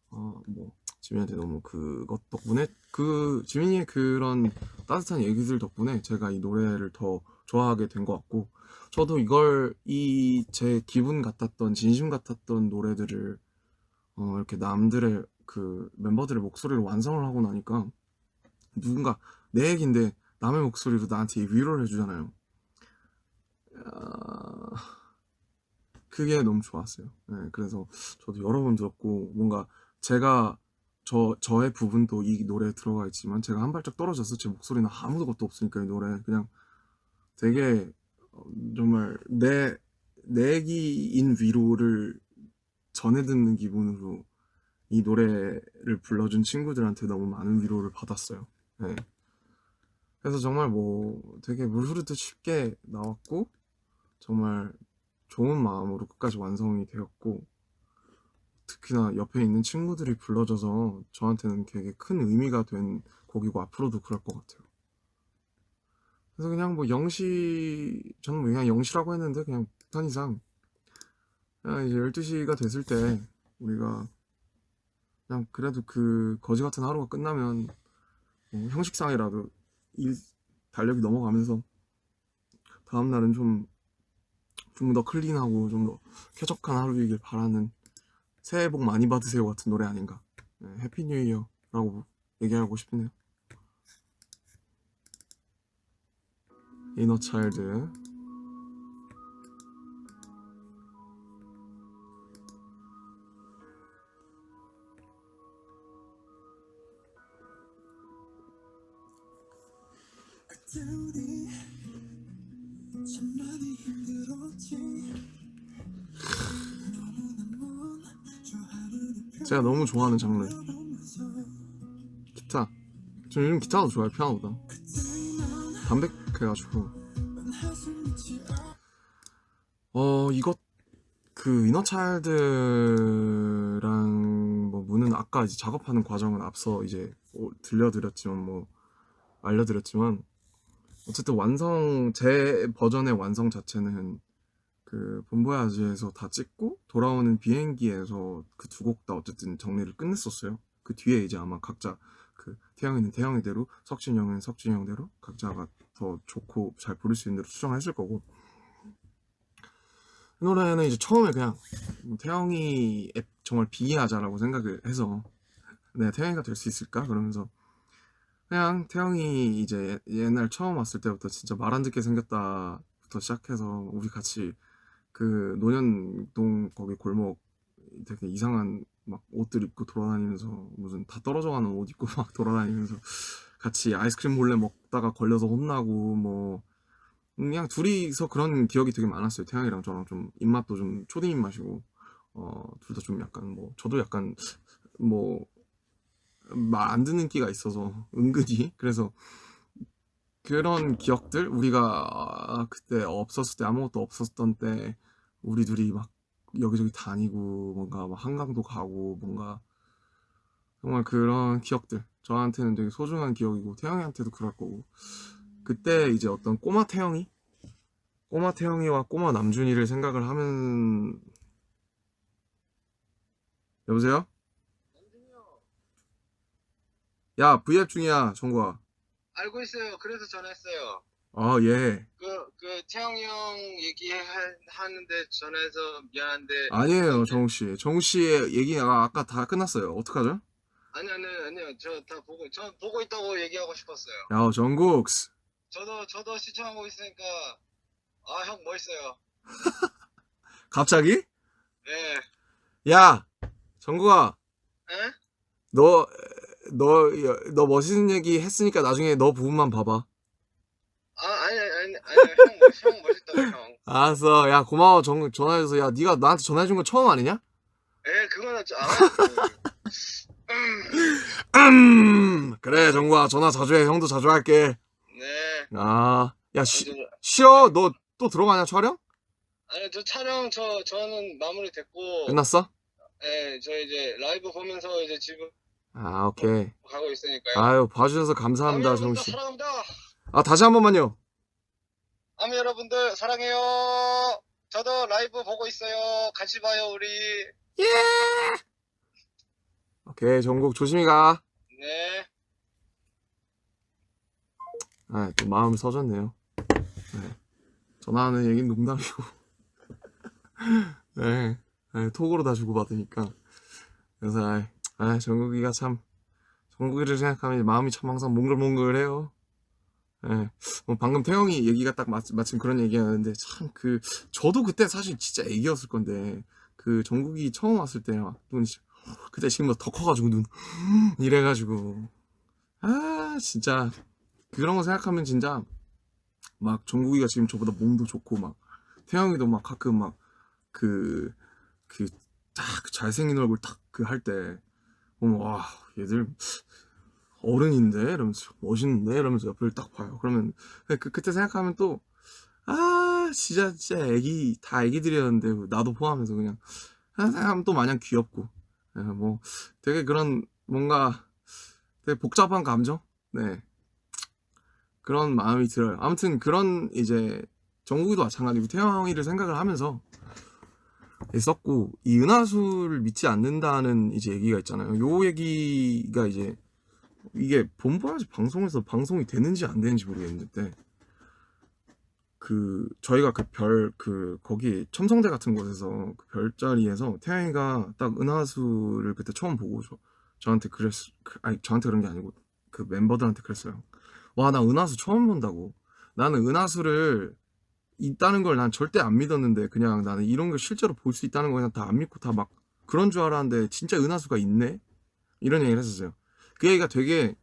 Speaker 1: 뭐 지민이한테 너무 그것 덕분에 그 지민이의 그런 따뜻한 얘기들 덕분에 제가 이 노래를 더 좋아하게 된 것 같고 저도 이 제 기분 같았던 진심 같았던 노래들을 이렇게 남들의 그 멤버들의 목소리로 완성을 하고 나니까 누군가 내 얘긴데 남의 목소리로 나한테 위로를 해주잖아요. 그게 너무 좋았어요. 네, 그래서 저도 여러 번 들었고 뭔가 제가 저의 부분도 이 노래에 들어가 있지만 제가 한 발짝 떨어져서 제 목소리는 아무것도 없으니까 이 노래 그냥 되게 정말 내 얘기인 위로를 전해 듣는 기분으로 이 노래를 불러준 친구들한테 너무 많은 위로를 받았어요. 네. 그래서 정말 뭐 되게 물 흐르듯 쉽게 나왔고 정말 좋은 마음으로 끝까지 완성이 되었고 특히나 옆에 있는 친구들이 불러줘서 저한테는 되게 큰 의미가 된 곡이고 앞으로도 그럴 것 같아요. 그래서 그냥 뭐 저는 뭐 그냥 영시라고 했는데 그냥 편의상 그냥 이제 12시가 됐을 때 우리가 그냥 그래도 그 거지 같은 하루가 끝나면 뭐 형식상이라도 달력이 넘어가면서 다음날은 좀 더 클린하고 좀 더 쾌적한 하루이길 바라는, 새해 복 많이 받으세요 같은 노래 아닌가. 네, 해피 뉴 이어라고 얘기하고 싶네요. 이너 차일드.
Speaker 2: 그때 우리 참 많이 힘들었지. 너무나 먼저 하루를
Speaker 1: 제가 너무 좋아하는 장르,
Speaker 2: 펴보면서
Speaker 1: 기타. 저 요즘 기타도 좋아해요, 피아노보다. 담백해가지고. 이것, 그 이너차일드랑 뭐 무는 아까 이제 작업하는 과정은 앞서 이제 들려드렸지만, 뭐 알려드렸지만, 어쨌든 제 버전의 완성 자체는 그 본보야지에서 다 찍고 돌아오는 비행기에서 그 두 곡 다 어쨌든 정리를 끝냈었어요. 그 뒤에 이제 아마 각자, 그 태영이는 태영이대로, 석진이 형은 석진이 형대로 각자가 더 좋고 잘 부를 수 있는 대로 수정했을 거고, 이 노래는 이제 처음에 그냥 태영이 정말 비하자라고 생각을 해서, 내가 태영이가 될 수 있을까? 그러면서 그냥 태영이 이제 옛날 처음 왔을 때부터 진짜 말 안 듣게 생겼다부터 시작해서 우리 같이 그 논현동 거기 골목 되게 이상한 막 옷들 입고 돌아다니면서, 무슨 다 떨어져가는 옷 입고 막 돌아다니면서 같이 아이스크림 몰래 먹다가 걸려서 혼나고, 뭐 그냥 둘이서 그런 기억이 되게 많았어요. 태양이랑 저랑 좀 입맛도 좀 초딩 입맛이고, 둘 다 좀 약간, 뭐 저도 약간 뭐 말 안 듣는 끼가 있어서 은근히. 그래서 그런 기억들, 우리가 그때 없었을 때, 아무것도 없었던 때 우리 둘이 막 여기저기 다니고 뭔가 막 한강도 가고, 뭔가 정말 그런 기억들 저한테는 되게 소중한 기억이고, 태영이한테도 그럴 거고. 그때 이제 어떤 꼬마 태영이와 꼬마 남준이를 생각을 하면. 여보세요? 야, V앱 중이야, 정구야.
Speaker 4: 알고 있어요. 그래서 전화했어요.
Speaker 1: 아, 예.
Speaker 4: 태영이 형 얘기하는데 전화해서 미안한데.
Speaker 1: 아니에요, 정우씨. 정우씨의 얘기가 아까 다 끝났어요. 어떡하죠?
Speaker 4: 아니요. 저 보고 있다고 얘기하고 싶었어요.
Speaker 1: 야, 정국스.
Speaker 4: 저도 시청하고 있으니까, 형 멋있어요.
Speaker 1: 갑자기?
Speaker 4: 네.
Speaker 1: 야, 정국아.
Speaker 4: 에?
Speaker 1: 너 멋있는 얘기 했으니까 나중에 너 부분만 봐봐.
Speaker 4: 아니, 형 멋있다고, 형.
Speaker 1: 알았어. 야, 고마워. 전화해줘서. 야, 네가 나한테 전화해준 거 처음 아니냐?
Speaker 4: 그거는
Speaker 1: 그래, 정국아. 전화 자주 해. 형도 자주 할게.
Speaker 4: 네.
Speaker 1: 야, 쉬어. 너 또 들어가냐, 촬영?
Speaker 4: 아니, 저 촬영, 저는 마무리 됐고.
Speaker 1: 끝났어?
Speaker 4: 네, 저 이제 라이브 보면서 이제 집으로
Speaker 1: 오케이.
Speaker 4: 가고 있으니까요.
Speaker 1: 아유, 봐주셔서 감사합니다,
Speaker 4: 여러분들
Speaker 1: 정우씨.
Speaker 4: 사랑합니다.
Speaker 1: 다시 한 번만요.
Speaker 4: 아미 여러분들 사랑해요. 저도 라이브 보고 있어요. 같이 봐요, 우리.
Speaker 1: 예! 오케이, 정국 조심히 가.
Speaker 4: 네.
Speaker 1: 또 마음이 서졌네요. 네. 전화하는 얘기는 농담이고. 네. 톡으로 다 주고받으니까. 그래서, 정국이가 참, 정국이를 생각하면 마음이 참 항상 몽글몽글해요. 뭐 방금 태영이 얘기가 딱 마침 그런 얘기하는데, 참 저도 그때 사실 진짜 애기였을 건데, 정국이 처음 왔을 때 막 눈이 그때 지금보다 더 커가지고 이래가지고, 진짜 그런 거 생각하면 진짜 막 정국이가 지금 저보다 몸도 좋고, 막 태영이도 막 가끔 막 딱 잘생긴 얼굴 딱 할 때 보면, 와, 얘들 어른인데 이러면서, 멋있는데 이러면서 옆을 딱 봐요. 그러면 그때 생각하면 또, 진짜 다 애기들이었는데, 나도 포함해서 그냥 생각하면 또 마냥 귀엽고, 뭐 되게 그런 뭔가 되게 복잡한 감정, 네, 그런 마음이 들어요. 아무튼 그런 이제 정국이도 마찬가지고 태영이를 생각을 하면서 했었고, 이 은하수를 믿지 않는다는 이제 얘기가 있잖아요. 요 얘기가 이제 이게 본부아지 방송에서 방송이 되는지 안 되는지 모르겠는데 그 저희가 거기 첨성대 같은 곳에서 그 별자리에서 태양이가 딱 은하수를 그때 처음 보고 저한테 아니 저한테 그런 게 아니고 그 멤버들한테 그랬어요. 와, 나 은하수 처음 본다고. 나는 은하수를 있다는 걸 난 절대 안 믿었는데 그냥 나는 이런 걸 실제로 볼 수 있다는 거 그냥 다 안 믿고 다 막 그런 줄 알았는데 진짜 은하수가 있네? 이런 얘기를 했었어요. 그 얘기가 되게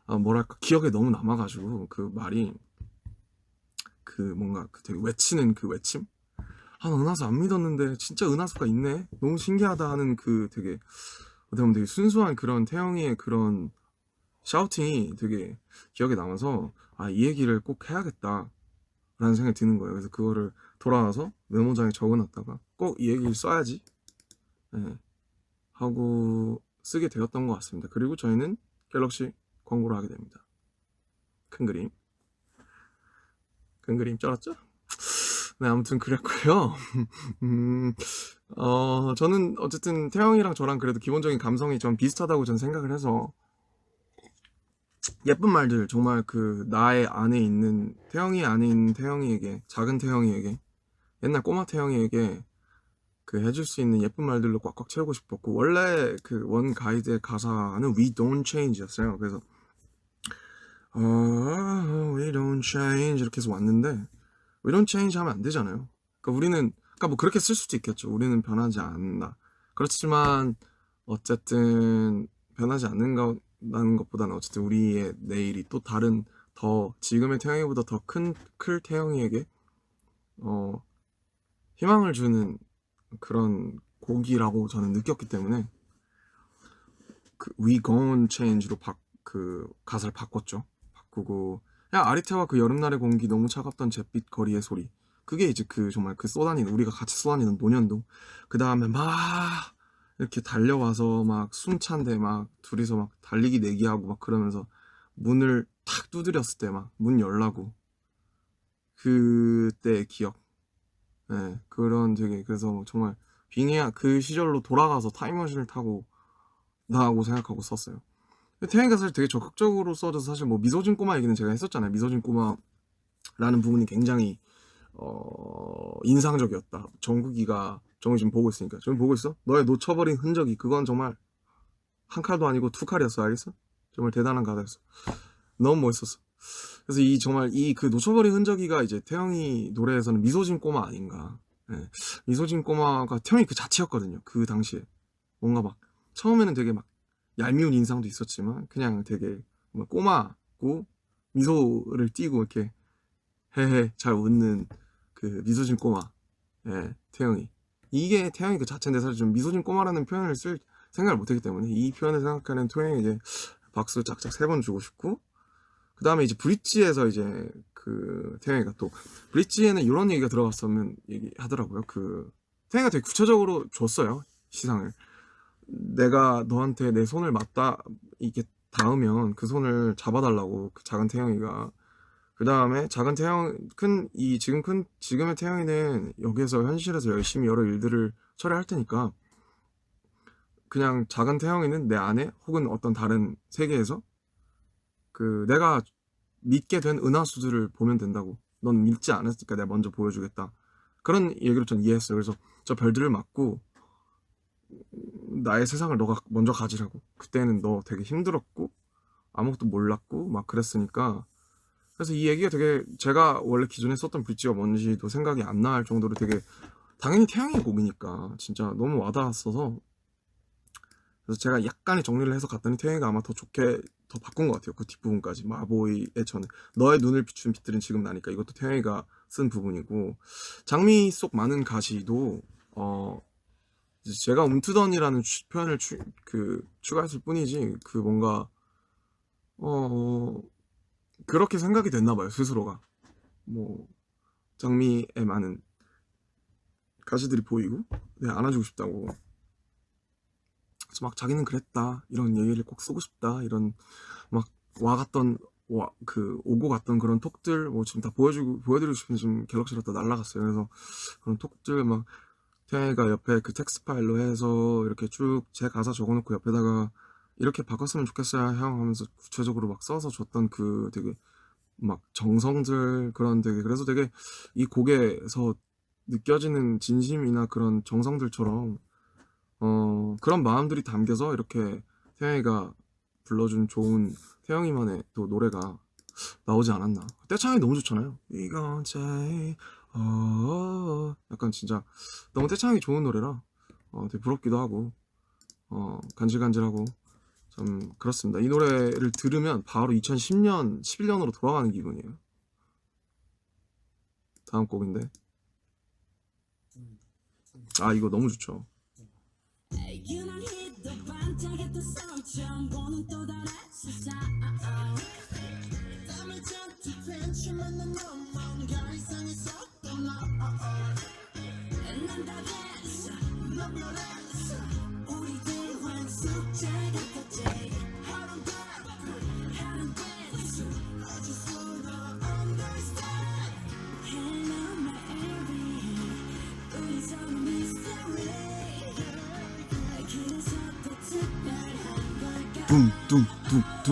Speaker 1: 뭐랄까 기억에 너무 남아가지고 그 말이 뭔가 되게 외치는 그 외침? 아, 나 은하수 안 믿었는데 진짜 은하수가 있네? 너무 신기하다 하는 그 되게 어떻게 보면 되게 순수한 그런 태영이의 그런 샤우팅이 되게 기억에 남아서 아, 이 얘기를 꼭 해야겠다 라는 생각이 드는 거예요. 그래서 그거를 돌아와서 메모장에 적어놨다가 꼭 이 얘기를 써야지 하고 쓰게 되었던 것 같습니다. 그리고 저희는 갤럭시 광고를 하게 됩니다. 큰 그림 쩔었죠? 네, 아무튼 그랬고요. 저는 어쨌든 태영이랑 저랑 그래도 기본적인 감성이 좀 비슷하다고 전 생각을 해서 예쁜 말들 정말 나의 안에 있는 태영이 안에 있는 태영이에게 작은 태영이에게 옛날 꼬마 태영이에게 해줄 수 있는 예쁜 말들로 꽉꽉 채우고 싶었고 원래 원 가이드의 가사는 We Don't Change였어요. 그래서 We Don't Change 이렇게 해서 왔는데 We Don't Change 하면 안 되잖아요. 그러니까 뭐 그렇게 쓸 수도 있겠죠. 우리는 변하지 않는다. 그렇지만 어쨌든 변하지 않는다는 것보다는 어쨌든 우리의 내일이 또 다른 더 지금의 태영이보다 더 클 태영이에게 희망을 주는 그런 곡이라고 저는 느꼈기 때문에 We Gon Change로 가사를 바꾸고 그냥 아리테와 그 여름날의 공기 너무 차갑던 잿빛 거리의 소리 그게 이제 정말 쏟아니는 우리가 같이 쏟아니는 노년도 그 다음에 막 이렇게 달려와서 막 숨찬데 막 둘이서 막 달리기 내기하고 막 그러면서 문을 탁 두드렸을 때 막 문 열라고 그때의 기억 네, 그래서 정말 빙해야 그 시절로 돌아가서 타임머신을 타고 나하고 생각하고 썼어요. 태양이가 사실 되게 적극적으로 써져서 사실 뭐 미소진 꼬마 얘기는 제가 했었잖아요. 미소진 꼬마라는 부분이 굉장히 인상적이었다. 정국이 지금 보고 있으니까 지금 보고 있어? 너의 놓쳐버린 흔적이 그건 정말 한 칼도 아니고 두 칼이었어. 알겠어? 정말 대단한 가사였어. 너무 멋있었어. 그래서 정말 놓쳐버린 흔적이가 이제 태영이 노래에서는 미소진 꼬마 아닌가. 네. 미소진 꼬마가 태영이 그 자체였거든요. 그 당시에 뭔가 막 처음에는 되게 막 얄미운 인상도 있었지만 그냥 되게 꼬마고 미소를 띠고 이렇게 헤헤 잘 웃는 그 미소진 꼬마 태영이 이게 태영이 그 자체인데 사실 좀 미소진 꼬마라는 표현을 쓸 생각을 못했기 때문에 이 표현을 생각하는 태영이 이제 박수 짝짝 3번 주고 싶고 그 다음에 이제 브릿지에서 이제 태영이가 또 브릿지에는 이런 얘기가 들어갔으면 얘기하더라고요. 태영이가 되게 구체적으로 줬어요 시상을. 내가 너한테 내 손을 이게 닿으면 그 손을 잡아달라고 작은 태영이가. 그 다음에 작은 태영 지금의 태영이는 여기에서 현실에서 열심히 여러 일들을 처리할 테니까 그냥 작은 태영이는 내 안에 혹은 어떤 다른 세계에서 내가 믿게 된 은하수들을 보면 된다고. 넌 믿지 않았으니까 내가 먼저 보여주겠다. 그런 얘기로 전 이해했어요. 그래서 저 별들을 맞고 나의 세상을 너가 먼저 가지라고. 그때는 너 되게 힘들었고 아무것도 몰랐고 막 그랬으니까. 그래서 이 얘기가 되게 제가 원래 기존에 썼던 브릿지가 뭔지도 생각이 안 날 정도로 되게 당연히 태양의 곡이니까 진짜 너무 와닿았어서 그래서 제가 약간의 정리를 해서 갔더니 태양이가 아마 더 좋게 더 바꾼 것 같아요. 그 뒷부분까지 마보이의 저는 너의 눈을 비춘 빛들은 지금 나니까 이것도 태양이가 쓴 부분이고 장미 속 많은 가시도 제가 움트던이라는 표현을 추가했을 뿐이지 뭔가 그렇게 생각이 됐나봐요 스스로가. 뭐 장미에 많은 가시들이 보이고 안아주고 싶다고. 그래서 막 자기는 그랬다 이런 얘기를 꼭 쓰고 싶다 이런 막 오고 갔던 그런 톡들 뭐 지금 다 보여드리고 싶은데 지금 갤럭시로 다 날라갔어요. 그래서 그런 톡들 막 태양이가 옆에 텍스트 파일로 해서 이렇게 쭉 제 가사 적어놓고 옆에다가 이렇게 바꿨으면 좋겠어요 형 하면서 구체적으로 막 써서 줬던 그 되게 막 정성들 그런 되게 그래서 되게 이 곡에서 느껴지는 진심이나 그런 정성들처럼 그런 마음들이 담겨서 이렇게 태영이가 불러준 좋은 태영이만의 또 노래가 나오지 않았나. 떼창이 너무 좋잖아요. 이건 제 약간 진짜 너무 떼창이 좋은 노래라 되게 부럽기도 하고 간질간질하고 참 그렇습니다. 이 노래를 들으면 바로 2010년, 11년으로 돌아가는 기분이에요. 다음 곡인데 이거 너무 좋죠.
Speaker 3: 유난히도 반짝였던 서울 처음 보는 또 다른 세상 땀을 잔뜩 펜치면 난 뭔가 이상해서 또난 다 됐어 넌 변했어 우리 대화는 숙제 같았지 하루 됐어 I just wanna understand Hello my everything 우리 서로 mystery 그래서 더 특별한 걸까
Speaker 1: 둥둥둥둥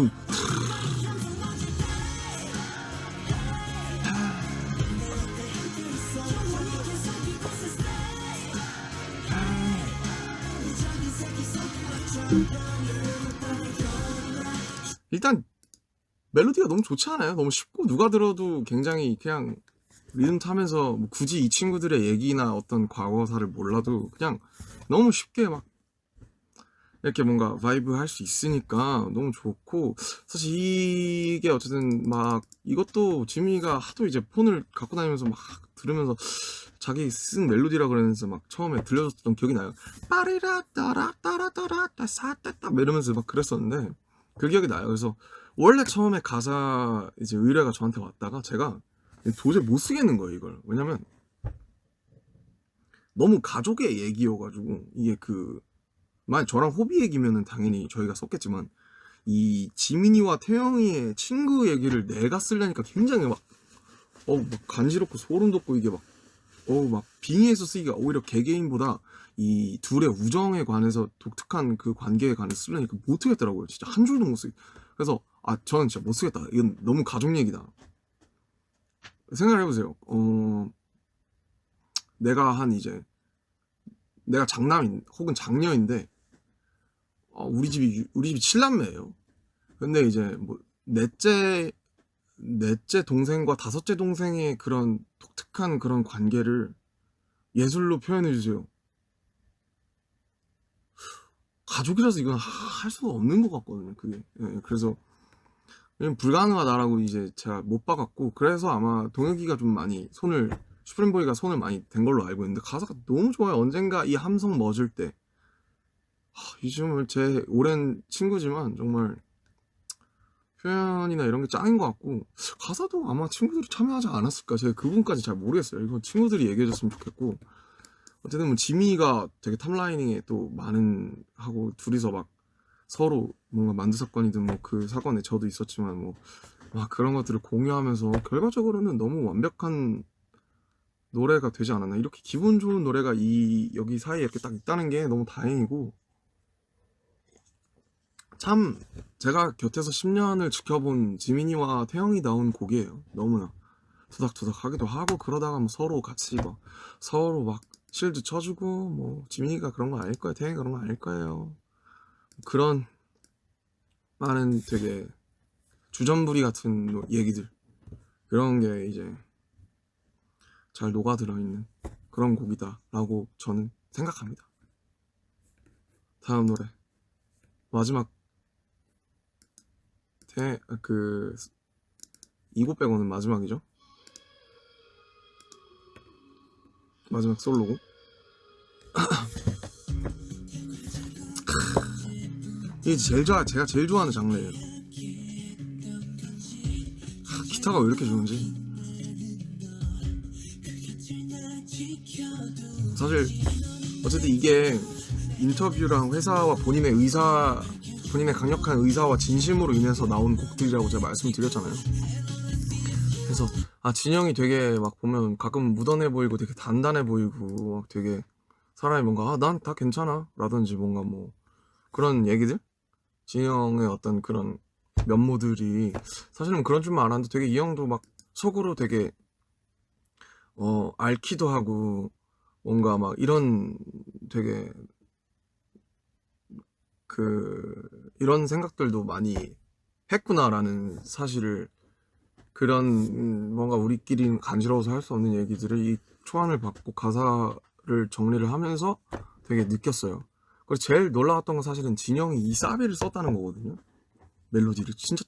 Speaker 1: 일단 멜로디가 너무 좋지 않아요? 너무 쉽고 누가 들어도 굉장히 그냥 리듬 타면서 뭐 굳이 이 친구들의 얘기나 어떤 과거사를 몰라도 그냥 너무 쉽게 막 이렇게 뭔가 바이브 할 수 있으니까 너무 좋고 사실 이게 어쨌든 막 이것도 지민이가 하도 이제 폰을 갖고 다니면서 막 들으면서 자기 쓴 멜로디라 그러면서 막 처음에 들려줬던 기억이 나요. 빠리라 따라 따라 따라 따사따따 이러면서 막 그랬었는데 그 기억이 나요. 그래서 원래 처음에 가사 이제 의뢰가 저한테 왔다가 제가 도저히 못 쓰겠는 거예요 이걸. 왜냐면 너무 가족의 얘기여가지고 이게 만약 저랑 호비 얘기면은 당연히 저희가 썼겠지만 이 지민이와 태영이의 친구 얘기를 내가 쓰려니까 굉장히 막 간지럽고 소름 돋고 이게 막 빙의해서 쓰기가 오히려 개개인보다 이 둘의 우정에 관해서 독특한 그 관계에 관해서 쓰려니까 못 쓰겠더라고요. 진짜 한 줄도 못 쓰겠. 그래서 저는 진짜 못 쓰겠다. 이건 너무 가족 얘기다. 생각을 해보세요. 내가 장남인 혹은 장녀인데 우리 집이 7남매예요. 근데 이제 뭐 넷째 동생과 다섯째 동생의 그런 독특한 그런 관계를 예술로 표현해 주세요. 가족이라서 이건 할 수가 없는 것 같거든요. 그게 그래서 불가능하다라고 이제 제가 못 봐갖고 그래서 아마 동혁이가 좀 많이 슈프림보이가 손을 많이 댄 걸로 알고 있는데 가사가 너무 좋아요. 언젠가 이 함성 멎을 때 요즘은 제 오랜 친구지만 정말 표현이나 이런 게 짱인 것 같고 가사도 아마 친구들이 참여하지 않았을까. 제가 그 부분까지 잘 모르겠어요. 이건 친구들이 얘기해줬으면 좋겠고 어쨌든 뭐 지민이가 되게 탑라이닝에 또 많은 하고 둘이서 막 서로 뭔가 만두 사건이든 뭐 그 사건에 저도 있었지만 뭐 막 그런 것들을 공유하면서 결과적으로는 너무 완벽한 노래가 되지 않았나. 이렇게 기분 좋은 노래가 여기 사이에 이렇게 딱 있다는 게 너무 다행이고 참 제가 곁에서 10년을 지켜본 지민이와 태영이 나온 곡이에요. 너무나 투닥투닥 하기도 하고 그러다가 뭐 서로 같이 막 서로 막 실드 쳐주고 뭐 지민이가 그런 거 아닐 거예요. 태영이가 그런 거 아닐 거예요. 그런 많은 되게 주전부리 같은 얘기들 그런 게 이제 잘 녹아들어 있는 그런 곡이다라고 저는 생각합니다. 다음 노래 마지막 이곡 빼고는 마지막이죠. 마지막 솔로곡. 이게 제가 제일 좋아하는 장르예요. 기타가 왜 이렇게 좋은지. 사실 어쨌든 이게 인터뷰랑 회사와 본인의 강력한 의사와 진심으로 인해서 나온 곡들이라고 제가 말씀드렸잖아요. 그래서 진영이 되게 막 보면 가끔 무던해 보이고 되게 단단해 보이고 막 되게 사람이 뭔가 난 다 괜찮아 라든지 뭔가 뭐 그런 얘기들 진영의 어떤 그런 면모들이 사실은 그런 줄만 알았는데 되게 이 형도 막 속으로 되게 앓기도 하고 뭔가 막 이런 되게 이런 생각들도 많이 했구나라는 사실을 그런 뭔가 우리끼리 간지러워서 할 수 없는 얘기들을 이 초안을 받고 가사를 정리를 하면서 되게 느꼈어요. 그래서 제일 놀라웠던 건 사실은 진영이 이 사비를 썼다는 거거든요. 멜로디를 진짜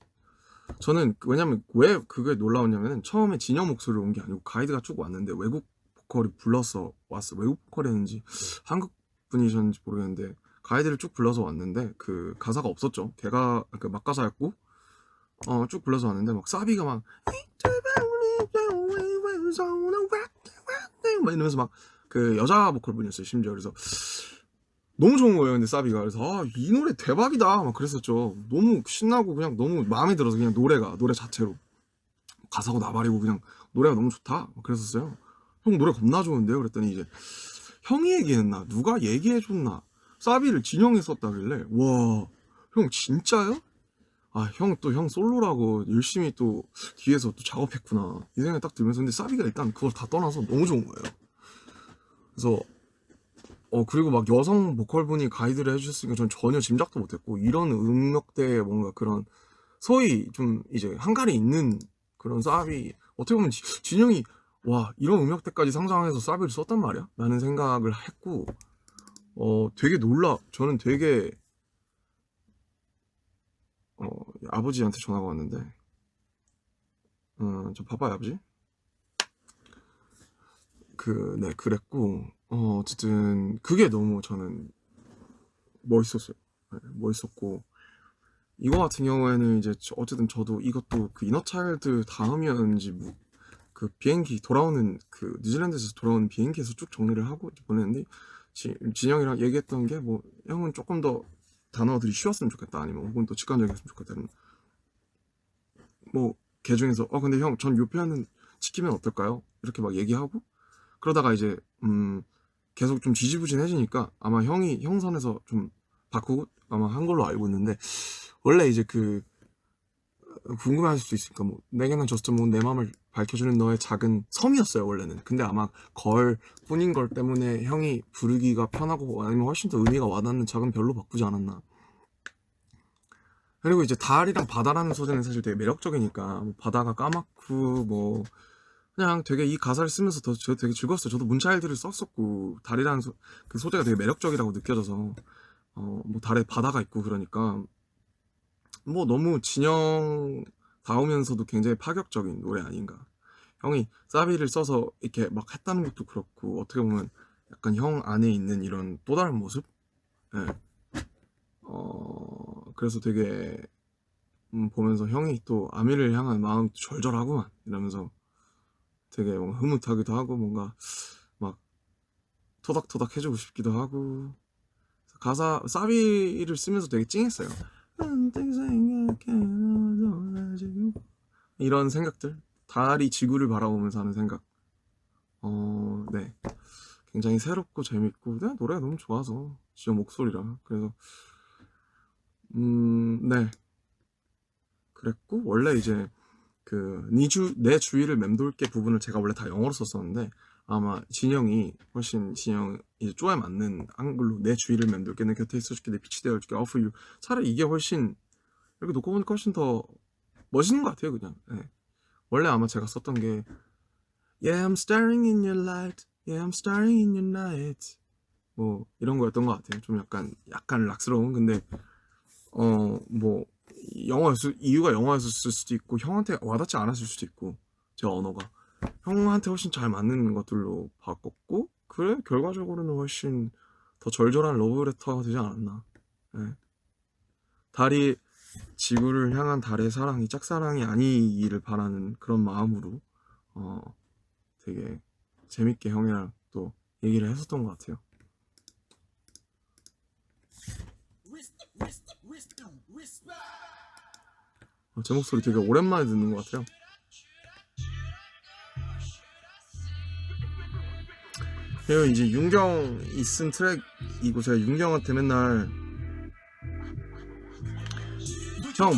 Speaker 1: 저는 왜냐면 왜 그게 놀라웠냐면 처음에 진영 목소리로 온 게 아니고 가이드가 쭉 왔는데 외국 보컬이 불러서 왔어. 외국 보컬이었는지 한국 분이셨는지 모르겠는데 가이드를 쭉 불러서 왔는데 그 가사가 없었죠. 걔가 그 막가사였고 쭉 불러서 왔는데 막 사비가 막 이러면서 막 그 여자 보컬 분이었어요 심지어. 그래서 너무 좋은 거예요. 근데 사비가 그래서 이 노래 대박이다 막 그랬었죠. 너무 신나고 그냥 너무 마음에 들어서 그냥 노래 자체로 가사고 나발이고 그냥 노래가 너무 좋다 막 그랬었어요. 형 노래 겁나 좋은데요. 그랬더니 이제 형이 얘기했나 누가 얘기해줬나 사비를 진영이 썼다길래 와 형 진짜요? 아 형 또 형 솔로라고 열심히 또 뒤에서 또 작업했구나 이 생각이 딱 들면서 근데 사비가 일단 그걸 다 떠나서 너무 좋은 거예요. 그래서 그리고 막 여성 보컬분이 가이드를 해주셨으니까 전 전혀 짐작도 못했고 이런 음역대에 뭔가 그런 소위 좀 이제 한갈이 있는 그런 사비 어떻게 보면 진영이 와 이런 음역대까지 상상해서 사비를 썼단 말이야? 라는 생각을 했고 되게 저는 되게 아버지한테 전화가 왔는데 저 바빠요 아버지? 네 그랬고 어쨌든 그게 너무 저는 멋있었어요. 네, 멋있었고 이거 같은 경우에는 이제 어쨌든 저도 이것도 그 이너차일드 다음이었는지 그 비행기 돌아오는 그 뉴질랜드에서 돌아오는 비행기에서 쭉 정리를 하고 보냈는데 진영이랑 얘기했던 게 뭐 형은 조금 더 단어들이 쉬웠으면 좋겠다 아니면 혹은 또 직관적이었으면 좋겠다 뭐 걔 중에서 근데 형 전 요 표현은 지키면 어떨까요? 이렇게 막 얘기하고 그러다가 이제 계속 좀 지지부진해지니까 아마 형이 형 선에서 좀 바꾸고 아마 한 걸로 알고 있는데 원래 이제 궁금해할 수도 있으니까 뭐 내게는 저스트 뭐 내 마음을 밝혀주는 너의 작은 섬이었어요 원래는. 근데 아마 걸 뿐인 걸 때문에 형이 부르기가 편하고 아니면 훨씬 더 의미가 와닿는 작은 별로 바꾸지 않았나. 그리고 이제 달이랑 바다라는 소재는 사실 되게 매력적이니까 뭐 바다가 까맣고 뭐 그냥 되게 이 가사를 쓰면서 저 되게 즐거웠어요. 저도 문차일드를 썼었고 달이라는 그 소재가 되게 매력적이라고 느껴져서 뭐 달에 바다가 있고 그러니까 뭐 너무 진영다우면서도 굉장히 파격적인 노래 아닌가. 형이 사비를 써서 이렇게 막 했다는 것도 그렇고 어떻게 보면 약간 형 안에 있는 이런 또 다른 모습? 네. 그래서 되게 보면서 형이 또 아미를 향한 마음이 절절하구만 이러면서 되게 뭔가 흐뭇하기도 하고 뭔가 막 토닥토닥 해주고 싶기도 하고 가사 사비를 쓰면서 되게 찡했어요. 이런 생각들 달이 지구를 바라보면서 하는 생각 네 굉장히 새롭고 재밌고 노래가 너무 좋아서 진짜 목소리라 그래서 네 그랬고 원래 이제 내 주위를 맴돌게 부분을 제가 원래 다 영어로 썼었는데 아마 진영이 이제 쪼에 맞는 한글로 내 주위를 맴돌게 내 곁에 있어줄게 내 빛이 되어줄게 offer you 차라리 이게 훨씬 이렇게 놓고 보니까 훨씬 더 멋있는 것 같아요 그냥. 네. 원래 아마 제가 썼던 게 Yeah I'm staring in your light Yeah I'm staring in your night 뭐 이런 거였던 것 같아요. 좀 약간 락스러운 근데 뭐 이유가 영어였을 수도 있고 형한테 와닿지 않았을 수도 있고 제 언어가 형한테 훨씬 잘 맞는 것들로 바꿨고 그래 결과적으로는 훨씬 더 절절한 러브레터가 되지 않았나. 네. 달이 지구를 향한 달의 사랑이 짝사랑이 아니기를 바라는 그런 마음으로 되게 재밌게 형이랑 또 얘기를 했었던 것 같아요. 제 목소리 되게 오랜만에 듣는 것 같아요. 그리고 이제 윤경이 쓴 트랙이고 제가 윤경한테 맨날 형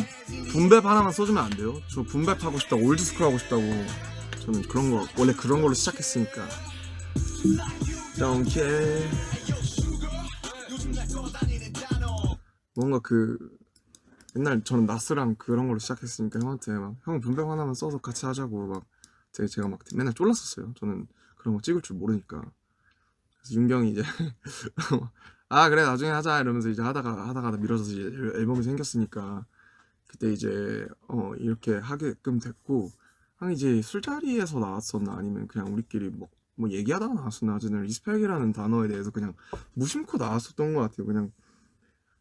Speaker 1: 분배 하나만 써주면 안 돼요? 저 분배 하고 싶다고 올드스쿨 하고 싶다고. 저는 그런 거 원래 그런 걸로 시작했으니까. Don't care. 뭔가 그 옛날 저는 나스랑 그런 걸로 시작했으니까 형한테 막 형 분배 하나만 써서 같이 하자고 막 제가 막 맨날 쫄랐었어요. 저는 그런 거 찍을 줄 모르니까. 그래서 윤경이 이제 아 그래 나중에 하자 이러면서 이제 하다가 미뤄져서 이제 앨범이 생겼으니까 그때 이제 이렇게 하게끔 됐고. 한 이제 술자리에서 나왔었나 아니면 그냥 우리끼리 뭐 얘기하다가 나왔었나. 어쨌든 리스펙이라는 단어에 대해서 그냥 무심코 나왔었던 것 같아요. 그냥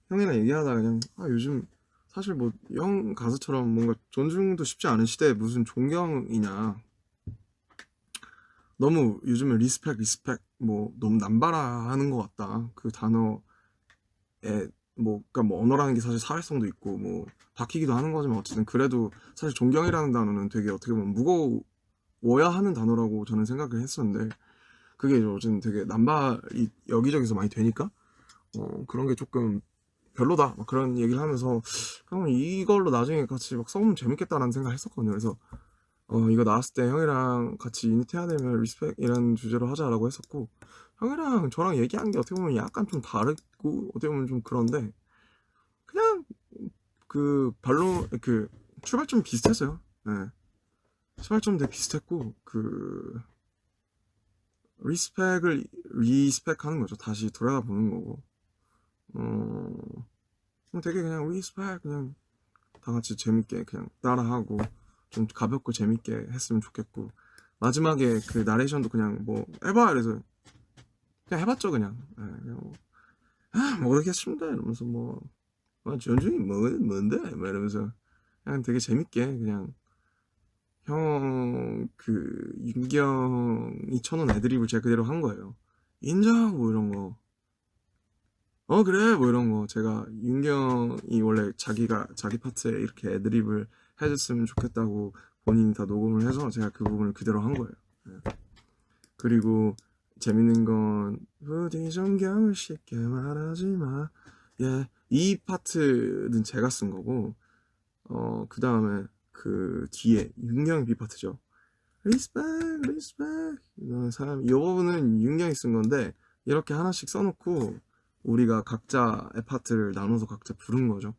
Speaker 1: 형이랑 얘기하다가 그냥 요즘 사실 뭐 형 가수처럼 뭔가 존중도 쉽지 않은 시대에 무슨 존경이냐. 너무 요즘에 리스펙 뭐 너무 남발하는 것 같다. 그 단어에 그러니까 뭐 언어라는 게 사실 사회성도 있고 뭐 바뀌기도 하는 거지만 어쨌든 그래도 사실 존경이라는 단어는 되게 어떻게 보면 무거워야 하는 단어라고 저는 생각을 했었는데 그게 어쨌든 되게 남발이 여기저기서 많이 되니까 그런 게 조금 별로다 막 그런 얘기를 하면서 그럼 이걸로 나중에 같이 막 써보면 재밌겠다라는 생각을 했었거든요. 그래서 이거 나왔을 때 형이랑 같이 유닛 해야 되면 리스펙이라는 주제로 하자라고 했었고 형이랑 저랑 얘기한 게 어떻게 보면 약간 좀 다르고 어떻게 보면 좀 그런데 그냥 그 출발점 비슷했어요. 네. 출발점 되게 비슷했고 그 리스펙하는 거죠. 다시 돌아가 보는 거고 되게 그냥 리스펙 그냥 다 같이 재밌게 그냥 따라하고 좀 가볍고 재밌게 했으면 좋겠고 마지막에 그 나레이션도 그냥 뭐 해봐 이래서 그냥 해봤죠 그냥. 네, 그냥 뭐 그렇게 했습니다 이러면서 전중이 뭔데 막 이러면서 그냥 되게 재밌게 그냥 형 그 윤경이 쳐놓은 애드립을 제가 그대로 한 거예요. 인정 뭐 이런 거. 그래 뭐 이런 거 제가 윤경이 원래 자기 파트에 이렇게 애드립을 해줬으면 좋겠다고 본인이 다 녹음을 해서 제가 그 부분을 그대로 한 거예요. 네. 그리고 재밌는 건 부디 존경을 쉽게 말하지 마. 예, 이 파트는 제가 쓴 거고 그 다음에 그 뒤에 윤경이 B 파트죠. 리스펙 사람 이 부분은 윤경이 쓴 건데 이렇게 하나씩 써놓고 우리가 각자의 파트를 나눠서 각자 부른 거죠.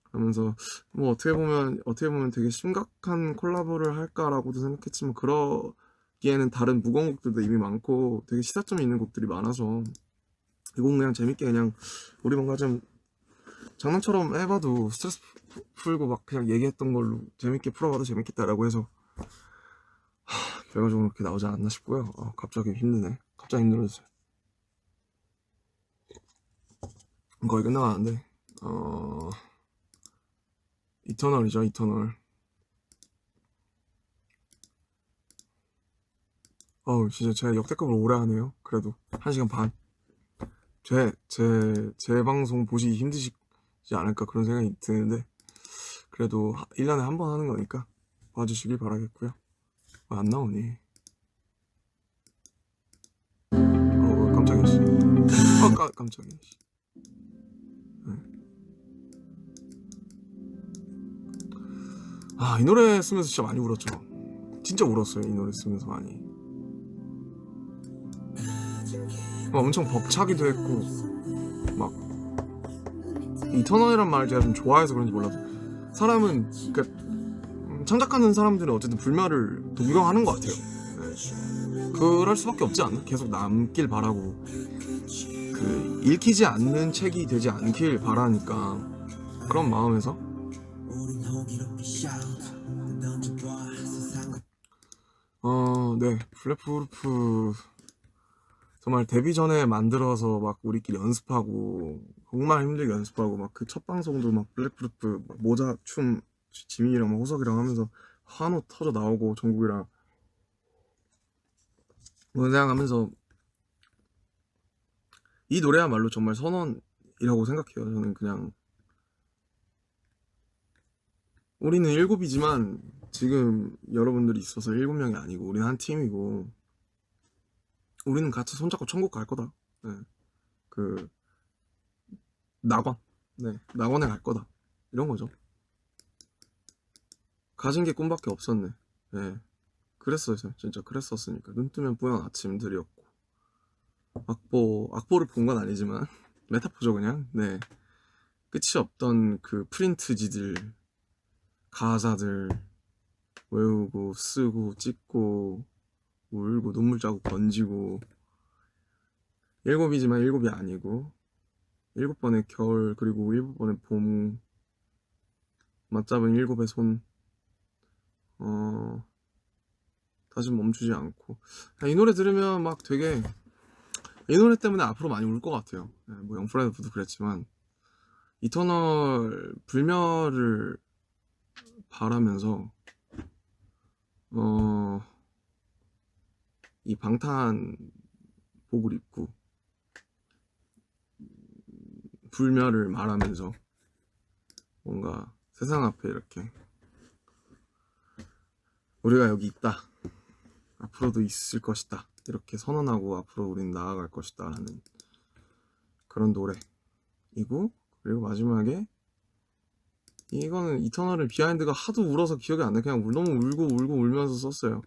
Speaker 1: 그러면서 뭐 어떻게 보면 되게 심각한 콜라보를 할까라고도 생각했지만 그러기에는 다른 무거운 곡들도 이미 많고 되게 시사점이 있는 곡들이 많아서 이 곡은 그냥 재밌게 그냥 우리 뭔가 좀 장난처럼 해봐도 스트레스 풀고 막 그냥 얘기했던 걸로 재밌게 풀어봐도 재밌겠다라고 해서 결과적으로 그렇게 나오지 않았나 싶고요. 갑자기 힘드네. 갑자기 힘들어졌어요. 거의 끝나가는데 이터널이죠. 이터널. 진짜 제가 역대급으로 오래 하네요. 그래도 1시간 반. 제 방송 보시기 힘드시지 않을까 그런 생각이 드는데 그래도 1년에 한 번 하는 거니까 봐주시길 바라겠고요. 왜 안 나오니? 깜짝이야 씨. 깜짝이야 씨. 이 노래 쓰면서 진짜 많이 울었죠. 진짜 울었어요. 이 노래 쓰면서 많이. 엄청 벅차기도 했고 막 이터널이란 말을 제가 좀 좋아해서 그런지 몰라도 사람은 그러니까 창작하는 사람들은 어쨌든 불멸을 동경하는 것 같아요. 네. 그럴 수밖에 없지 않나? 계속 남길 바라고 그 읽히지 않는 책이 되지 않길 바라니까 그런 마음에서 네 블랙프루프 정말 데뷔 전에 만들어서 막 우리끼리 연습하고 정말 힘들게 연습하고 막 그 첫 방송도 막 블랙프루프 모자 춤 지민이랑 막 호석이랑 하면서 한호 터져 나오고 정국이랑 생각하면서 이 노래야말로 정말 선언이라고 생각해요. 저는 그냥 우리는 7이지만 지금 여러분들이 있어서 7명이 아니고 우리는 한 팀이고 우리는 같이 손잡고 천국 갈 거다. 네. 그 낙원, 네 낙원에 갈 거다. 이런 거죠. 가진 게 꿈밖에 없었네. 네. 그랬어요. 진짜 그랬었으니까. 눈 뜨면 뿌연 아침들이었고. 악보를 본 건 아니지만 메타포죠 그냥. 네. 끝이 없던 그 프린트지들, 가사들 외우고 쓰고 찍고 울고 눈물 자국 번지고, 7이지만 7이 아니고 7번의 겨울 그리고 7번의 봄, 맞잡은 7의 손, 다시 멈추지 않고. 이 노래 들으면 막 되게, 이 노래 때문에 앞으로 많이 울 것 같아요. 뭐 영프라이드도 그랬지만 이터널 불멸을 바라면서 이 방탄복을 입고 불멸을 말하면서 뭔가 세상 앞에 이렇게 우리가 여기 있다, 앞으로도 있을 것이다, 이렇게 선언하고 앞으로 우린 나아갈 것이다 라는 그런 노래이고, 그리고 마지막에 이거는 이터널은 비하인드가 하도 울어서 기억이 안 나. 그냥 너무 울고 울면서 썼어요.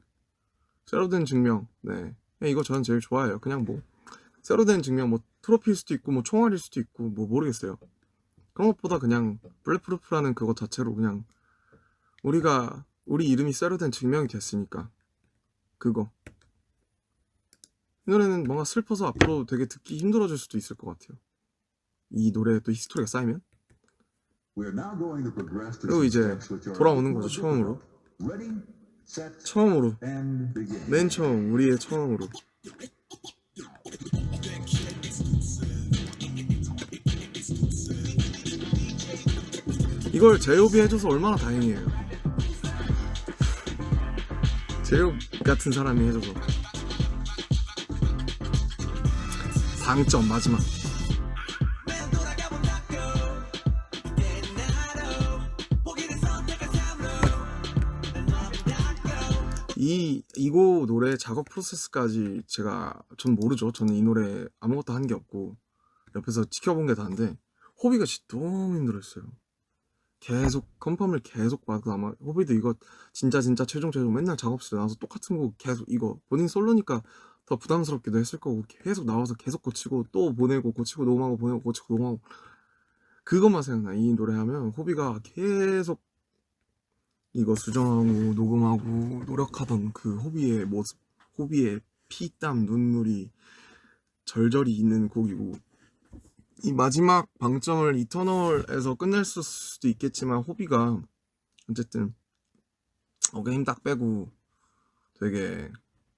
Speaker 1: 쇠로 된 증명. 네, 그냥 이거 저는 제일 좋아해요. 그냥 뭐 쇠로 된 증명, 뭐 트로피일 수도 있고 뭐 총알일 수도 있고 뭐 모르겠어요. 그런 것보다 그냥 블랙프루프라는 그거 자체로 그냥 우리 이름이 쇠로 된 증명이 됐으니까 그거. 이 노래는 뭔가 슬퍼서 앞으로 되게 듣기 힘들어질 수도 있을 것 같아요. 이 노래에 또 히스토리가 쌓이면. 그리고 이제 돌아오는 거죠. 처음으로 맨 처음, 우리의 처음으로. 이걸 제이홉이 해줘서 얼마나 다행이에요. 제이홉 같은 사람이 해줘서. 방점 마지막. 이거 노래 작업 프로세스까지 전 모르죠. 저는 이 노래 아무것도 한 게 없고 옆에서 지켜본 게 다인데, 호비가 진짜 너무 힘들었어요. 계속 컨펌을 계속 받고, 아마 호비도 이거 진짜 최종 맨날 작업실에 나와서 똑같은 거 계속, 이거 본인 솔로니까 더 부담스럽기도 했을 거고 계속 나와서 계속 고치고 또 보내고 고치고 녹음하고 보내고 고치고 녹음하고, 그것만 생각나. 이 노래 하면 호비가 계속 이거 수정하고 녹음하고 노력하던 그 호비의 모습, 호비의 피땀 눈물이 절절히 있는 곡이고, 이 마지막 방점을 이터널에서 끝낼 수도 있겠지만 호비가 어쨌든 어깨 힘 딱 빼고 되게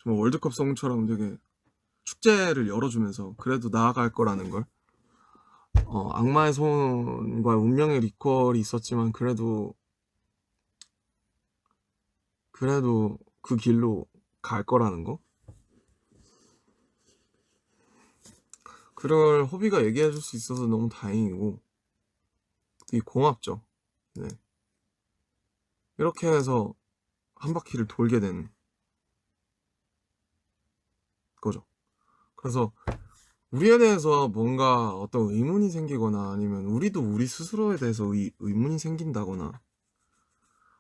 Speaker 1: 정말 월드컵 송처럼 되게 축제를 열어주면서 그래도 나아갈 거라는 걸, 악마의 손과 운명의 리퀄이 있었지만 그래도 그 길로 갈 거라는 거, 그걸 호비가 얘기해 줄 수 있어서 너무 다행이고 되게 고맙죠. 네. 이렇게 해서 한 바퀴를 돌게 되는 거죠. 그래서 우리에 대해서 뭔가 어떤 의문이 생기거나, 아니면 우리도 우리 스스로에 대해서 의문이 생긴다거나,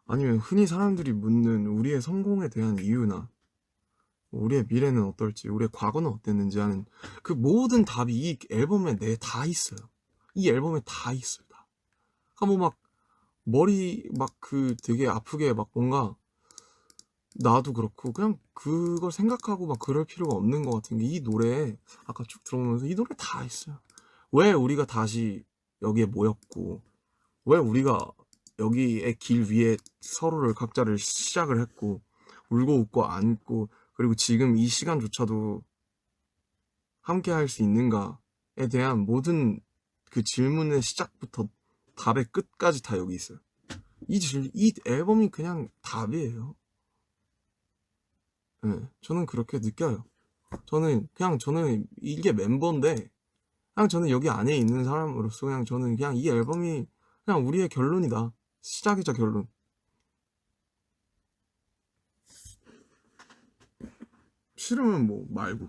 Speaker 1: 아니면 흔히 사람들이 묻는 우리의 성공에 대한 이유나 우리의 미래는 어떨지, 우리의 과거는 어땠는지 하는 그 모든 답이 이 앨범에 다 있어요. 이 앨범에 다 있어요. 다. 그러니까 뭐 막 머리 막 그 되게 아프게 막 뭔가, 나도 그렇고 그냥 그걸 생각하고 막 그럴 필요가 없는 것 같은 게, 이 노래에 아까 쭉 들어보면서 이 노래 다 있어요. 왜 우리가 다시 여기에 모였고, 왜 우리가 여기의 길 위에 서로를 각자를 시작을 했고, 울고 웃고 안고, 그리고 지금 이 시간조차도 함께 할 수 있는가에 대한 모든 그 질문의 시작부터 답의 끝까지 다 여기 있어요. 이 앨범이 그냥 답이에요. 네, 저는 그렇게 느껴요. 저는 이게 멤버인데, 그냥 저는 여기 안에 있는 사람으로서 저는 이 앨범이 그냥 우리의 결론이다. 시작이자 결론. 싫으면 뭐 말고.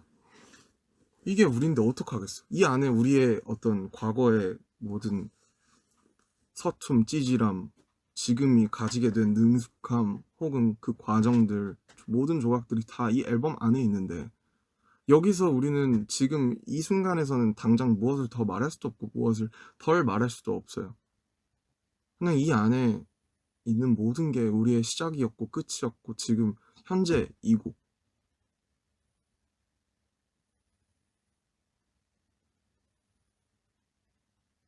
Speaker 1: 이게 우린데 어떡하겠어. 이 안에 우리의 어떤 과거의 모든 서툼, 찌질함, 지금이 가지게 된 능숙함 혹은 그 과정들 모든 조각들이 다 이 앨범 안에 있는데 여기서 우리는 지금 이 순간에서는 당장 무엇을 더 말할 수도 없고 무엇을 덜 말할 수도 없어요. 그냥 이 안에 있는 모든 게 우리의 시작이었고 끝이었고 지금 현재 이고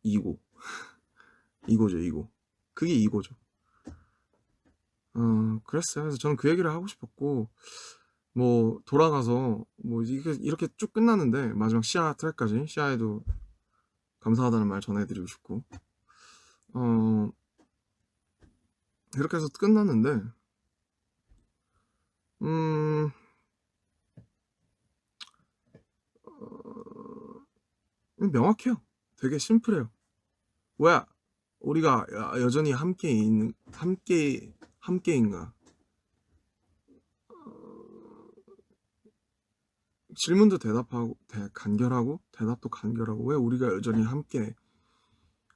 Speaker 1: 이고 이거죠 이거. 그게 이거죠. 그랬어요. 그래서 저는 그 얘기를 하고 싶었고 뭐 돌아가서 뭐 이렇게 쭉 끝났는데 마지막 시아 트랙까지 시아에도 감사하다는 말 전해드리고 싶고 이렇게 해서 끝났는데 명확해요. 되게 심플해요. 왜 우리가 여전히 함께인가? 질문도 대답하고 간결하고 대답도 간결하고 왜 우리가 여전히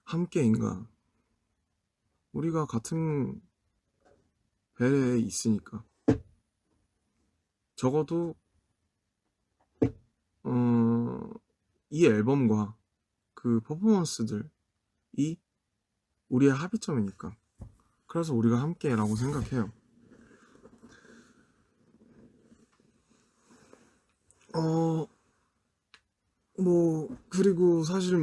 Speaker 1: 함께인가? 우리가 같은 배에 있으니까 적어도 이 앨범과 그 퍼포먼스들이 우리의 합의점이니까 그래서 우리가 함께라고 생각해요. 그리고 사실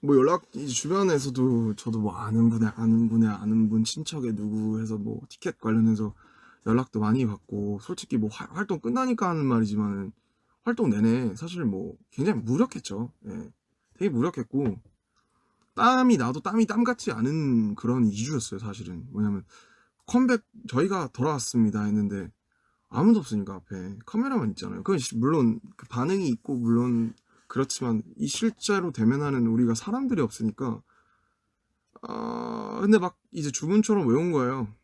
Speaker 1: 연락 이제 주변에서도 저도 뭐 아는 분 친척의 누구 해서 뭐 티켓 관련해서 연락도 많이 받고 솔직히 뭐 활동 끝나니까 하는 말이지만은 활동 내내 사실 뭐 굉장히 무력했죠. 예. 되게 무력했고 땀이 나도 땀이 땀 같지 않은 그런 2주였어요 사실은. 뭐냐면 컴백 저희가 돌아왔습니다 했는데 아무도 없으니까 앞에 카메라만 있잖아요. 그건 물론 그 반응이 있고 물론 그렇지만 이 실제로 대면하는 우리가 사람들이 없으니까 근데 막 이제 주문처럼 외운 거예요.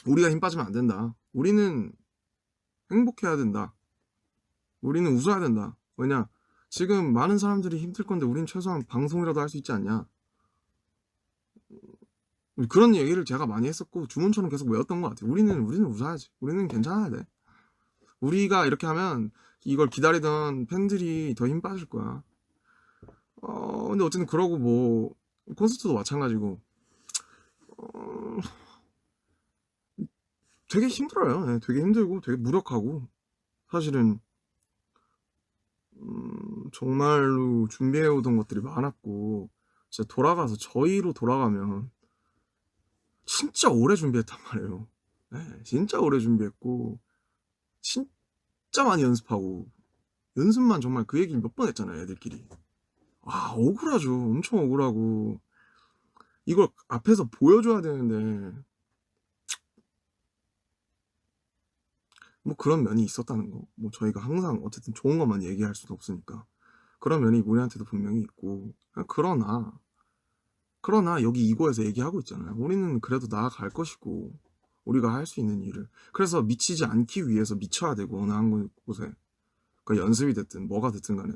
Speaker 1: 우리가 힘 빠지면 안 된다. 우리는 행복해야 된다. 우리는 웃어야 된다. 왜냐 지금 많은 사람들이 힘들 건데 우린 최소한 방송이라도 할 수 있지 않냐. 그런 얘기를 제가 많이 했었고 주문처럼 계속 외웠던 것 같아요. 우리는 웃어야지. 우리는 괜찮아야 돼. 우리가 이렇게 하면 이걸 기다리던 팬들이 더 힘 빠질 거야. 근데 어쨌든 그러고 뭐 콘서트도 마찬가지고 되게 힘들어요. 네, 되게 힘들고 되게 무력하고 사실은 정말로 준비해오던 것들이 많았고 진짜 돌아가서 저희로 돌아가면 진짜 오래 준비했단 말이에요. 네, 진짜 오래 준비했고 진짜 많이 연습하고 연습만 정말 그 얘기를 몇 번 했잖아요 애들끼리. 억울하죠. 엄청 억울하고 이걸 앞에서 보여줘야 되는데 뭐 그런 면이 있었다는 거. 뭐 저희가 항상 어쨌든 좋은 것만 얘기할 수는 없으니까 그런 면이 우리한테도 분명히 있고 그러나 여기 이거에서 얘기하고 있잖아요. 우리는 그래도 나아갈 것이고 우리가 할 수 있는 일을 그래서 미치지 않기 위해서 미쳐야 되고 어느 한 곳에 그러니까 연습이 됐든 뭐가 됐든 간에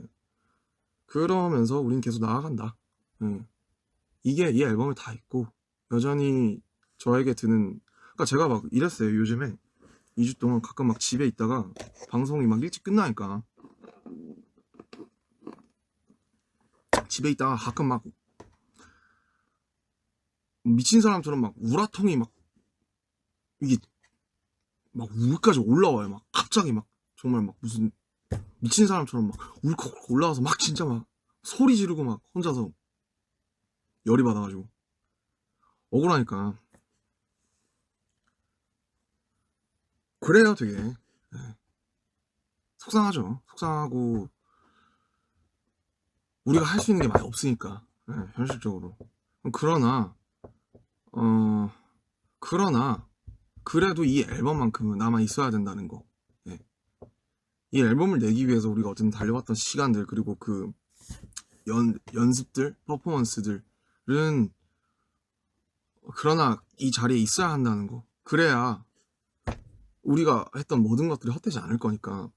Speaker 1: 그러면서 우린 계속 나아간다. 이게 이 앨범에 다 있고 여전히 저에게 드는 그러니까 제가 막 이랬어요. 요즘에 2주 동안 가끔 막 집에 있다가 방송이 막 일찍 끝나니까 집에 있다가 가끔 막 미친 사람처럼 막 우라통이 막 이게 막 울까지 올라와요. 막 갑자기 막 정말 막 무슨 미친 사람처럼 막 울컥 올라와서 막 진짜 막 소리 지르고 막 혼자서 열이 받아가지고 억울하니까 그래요 되게. 네. 속상하죠. 속상하고 우리가 할 수 있는 게 많이 없으니까 현실적으로. 그러나 그래도 이 앨범만큼은 남아 있어야 된다는 거. 이 앨범을 내기 위해서 우리가 어쨌든 달려왔던 시간들 그리고 그 연습들 퍼포먼스들은 그러나 이 자리에 있어야 한다는 거. 그래야 우리가 했던 모든 것들이 헛되지 않을 거니까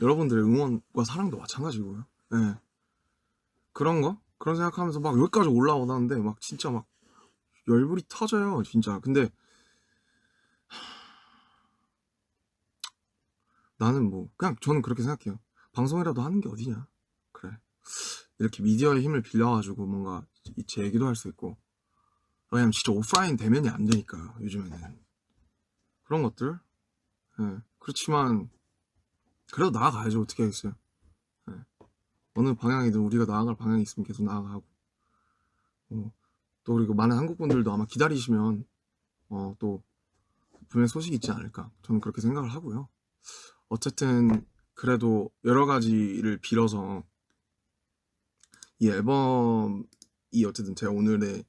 Speaker 1: 여러분들의 응원과 사랑도 마찬가지고요. 그런 생각하면서 막 여기까지 올라오다는데 막 진짜 막 열불이 터져요 진짜. 근데 나는 뭐 그냥 저는 그렇게 생각해요. 방송이라도 하는 게 어디냐. 그래, 이렇게 미디어의 힘을 빌려가지고 뭔가 제 얘기도 할 수 있고, 왜냐면 진짜 오프라인 대면이 안 되니까 요즘에는 그런 것들. 예. 그렇지만 그래도 나아가야죠. 어떻게 하겠어요. 예. 어느 방향이든 우리가 나아갈 방향이 있으면 계속 나아가고, 또 그리고 많은 한국 분들도 아마 기다리시면 또 분명 소식이 있지 않을까, 저는 그렇게 생각을 하고요. 어쨌든 그래도 여러 가지를 빌어서 이 앨범이 어쨌든 제가 오늘의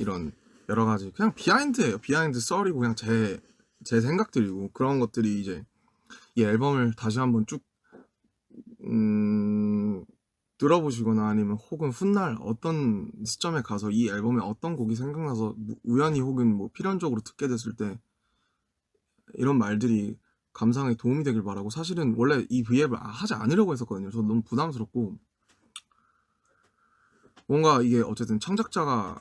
Speaker 1: 이런 여러 가지 그냥 비하인드예요. 비하인드 썰이고 그냥 제 생각들이고, 그런 것들이 이제 이 앨범을 다시 한번 쭉 들어보시거나 아니면 혹은 훗날 어떤 시점에 가서 이 앨범에 어떤 곡이 생각나서 우연히 혹은 뭐 필연적으로 듣게 됐을 때 이런 말들이 감상에 도움이 되길 바라고. 사실은 원래 이 V앱을 하지 않으려고 했었거든요. 저 너무 부담스럽고, 뭔가 이게 어쨌든 창작자가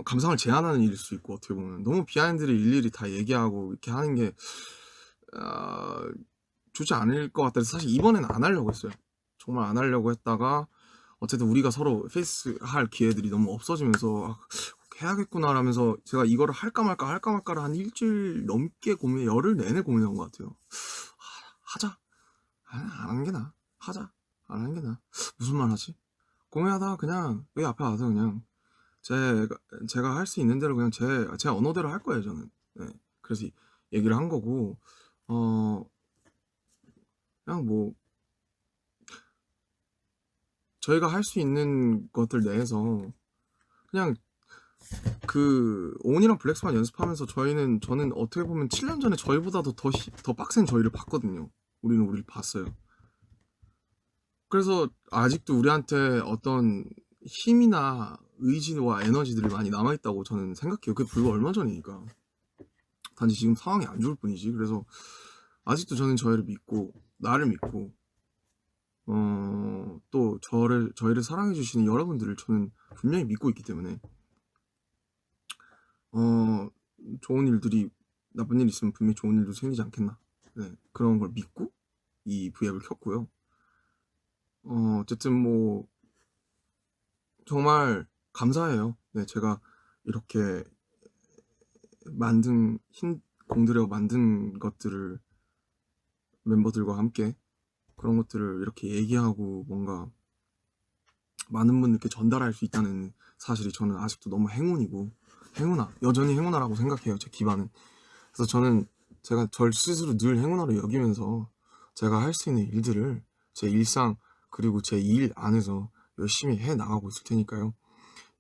Speaker 1: 감상을 제한하는 일일 수 있고, 어떻게 보면 너무 비하인드를 일일이 다 얘기하고 이렇게 하는 게 좋지 않을 것 같아서 사실 이번에는 안 하려고 했어요. 정말 안 하려고 했다가 어쨌든 우리가 서로 페이스 할 기회들이 너무 없어지면서 해야겠구나 라면서 제가 이거를 할까 말까를 한 일주일 넘게 열흘 내내 고민한 것 같아요. 하자. 안 하는 게 나아. 하자. 안 하는 게 나아. 무슨 말 하지? 고민하다가 그냥 여기 앞에 와서 그냥 제가 할 수 있는 대로 그냥 제 언어대로 할 거예요, 저는. 네. 그래서 얘기를 한 거고, 그냥 뭐 저희가 할 수 있는 것들 내에서 그냥 그 오은이랑 블랙스완 연습하면서 저는 어떻게 보면 7년 전에 저희보다도 더 빡센 저희를 봤거든요. 우리는 우리를 봤어요. 그래서 아직도 우리한테 어떤 힘이나 의지와 에너지들이 많이 남아있다고 저는 생각해요. 그게 불과 얼마 전이니까. 단지 지금 상황이 안 좋을 뿐이지. 그래서 아직도 저는 저희를 믿고, 나를 믿고, 또 저희를 사랑해주시는 여러분들을 저는 분명히 믿고 있기 때문에, 좋은 일들이, 나쁜 일 있으면 분명히 좋은 일도 생기지 않겠나. 네, 그런 걸 믿고 이 V앱을 켰고요. 어쨌든 뭐 정말 감사해요. 네, 제가 이렇게 공들여 만든 것들을 멤버들과 함께 그런 것들을 이렇게 얘기하고 뭔가 많은 분들께 전달할 수 있다는 사실이 저는 아직도 너무 여전히 행운아라고 생각해요. 제 기반은. 그래서 저는 제가 절 스스로 늘 행운아로 여기면서 제가 할 수 있는 일들을 제 일상 그리고 제 일 안에서 열심히 해 나가고 있을 테니까요.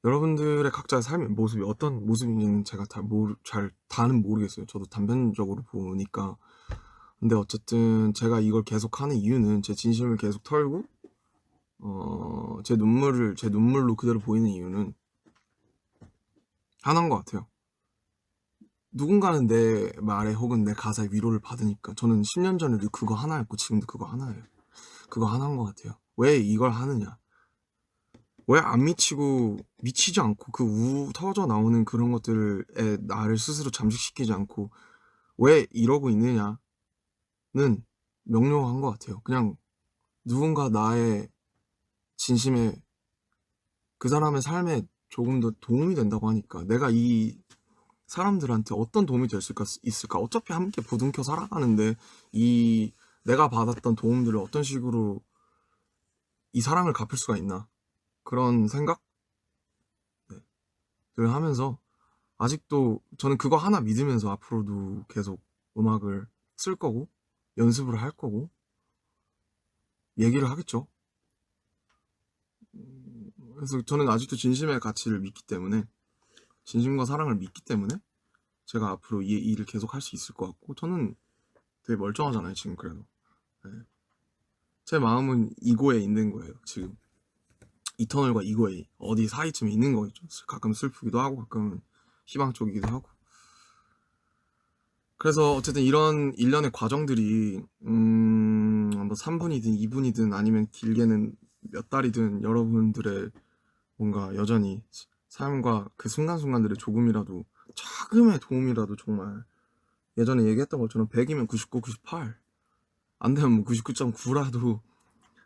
Speaker 1: 여러분들의 각자의 삶의 모습이 어떤 모습인지는 제가 다는 모르겠어요. 저도 단편적으로 보니까. 근데 어쨌든 제가 이걸 계속 하는 이유는, 제 진심을 계속 털고 제 눈물로 그대로 보이는 이유는 하나인 것 같아요. 누군가는 내 말에 혹은 내 가사에 위로를 받으니까. 저는 10년 전에도 그거 하나였고 지금도 그거 하나예요. 그거 하나인 것 같아요. 왜 이걸 하느냐, 왜 안 미치지 않고 그 터져 나오는 그런 것들에 나를 스스로 잠식시키지 않고 왜 이러고 있느냐는 명료한 것 같아요. 그냥 누군가 나의 진심에, 그 사람의 삶에 조금 더 도움이 된다고 하니까, 내가 이 사람들한테 어떤 도움이 될 수 있을까? 어차피 함께 부둥켜 살아가는데 이 내가 받았던 도움들을 어떤 식으로 이 사랑을 갚을 수가 있나, 그런 생각을 하면서 아직도 저는 그거 하나 믿으면서 앞으로도 계속 음악을 쓸 거고 연습을 할 거고 얘기를 하겠죠. 그래서 저는 아직도 진심의 가치를 믿기 때문에, 진심과 사랑을 믿기 때문에 제가 앞으로 이 일을 계속 할 수 있을 것 같고, 저는 되게 멀쩡하잖아요 지금. 그래도 제 마음은 이고에 있는 거예요 지금. 이터널과 이고에 어디 사이쯤에 있는 거겠죠. 가끔 슬프기도 하고 가끔 희망적이기도 하고. 그래서 어쨌든 이런 일련의 과정들이 뭐 3분이든 2분이든 아니면 길게는 몇 달이든 여러분들의 뭔가 여전히 삶과 그 순간순간들의 조금이라도 작음의 도움이라도 정말 예전에 얘기했던 것처럼 100이면 99, 98 안 되면 뭐 99.9라도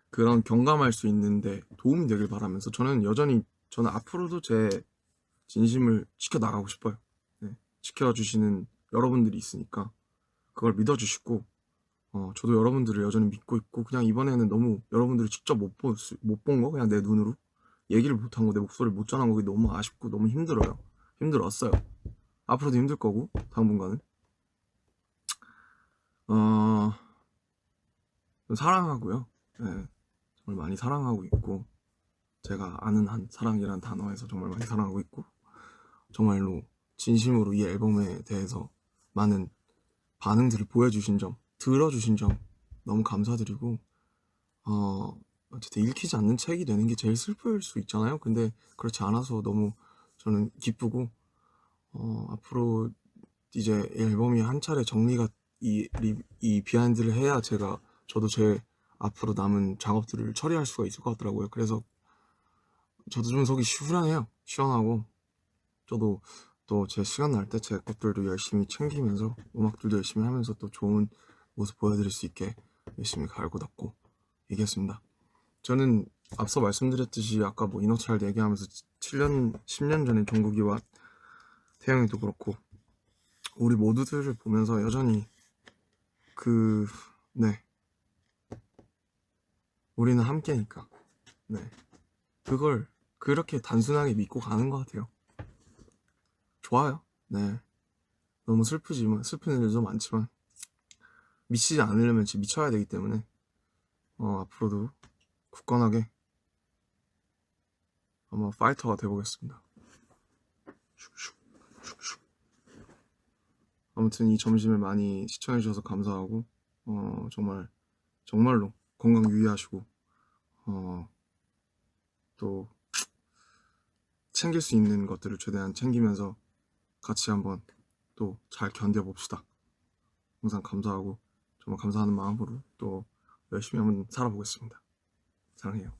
Speaker 1: 그런 경감할 수 있는데 도움이 되길 바라면서 저는 앞으로도 제 진심을 지켜나가고 싶어요. 네, 지켜주시는 여러분들이 있으니까 그걸 믿어주시고 저도 여러분들을 여전히 믿고 있고 그냥 이번에는 너무 여러분들을 직접 못 본 거 그냥 내 눈으로 얘기를 못한 거 내 목소리를 못 전한 거 너무 아쉽고 너무 힘들었어요. 앞으로도 힘들 거고 당분간은 사랑하고요. 네, 정말 많이 사랑하고 있고 제가 아는 한 사랑이란 단어에서 정말 많이 사랑하고 있고 정말로 진심으로 이 앨범에 대해서 많은 반응들을 보여주신 점, 들어주신 점 너무 감사드리고 어쨌든 읽히지 않는 책이 되는 게 제일 슬플 수 있잖아요. 근데 그렇지 않아서 너무 저는 기쁘고 앞으로 이제 앨범이 한 차례 정리가 이 비하인드를 해야 저도 제 앞으로 남은 작업들을 처리할 수가 있을 것 같더라고요. 그래서 저도 좀 속이 후련해요. 시원하고 저도 또 제 시간 날 때 제 것들도 열심히 챙기면서 음악들도 열심히 하면서 또 좋은 모습 보여드릴 수 있게 열심히 갈고 닦고 얘기했습니다. 저는 앞서 말씀드렸듯이 아까 뭐 이너차일드 얘기하면서 7년, 10년 전에 정국이와 태영이도 그렇고 우리 모두들을 보면서 여전히 네, 우리는 함께니까 네, 그걸 그렇게 단순하게 믿고 가는 것 같아요. 좋아요. 네, 너무 슬픈 일도 많지만 미치지 않으려면 진짜 미쳐야 되기 때문에 앞으로도 굳건하게 한번 파이터가 돼보겠습니다. 아무튼 이 점심을 많이 시청해주셔서 감사하고 정말로 건강 유의하시고 또 챙길 수 있는 것들을 최대한 챙기면서 같이 한번 또 잘 견뎌봅시다. 항상 감사하고 정말 감사하는 마음으로 또 열심히 한번 살아보겠습니다. 사랑해요.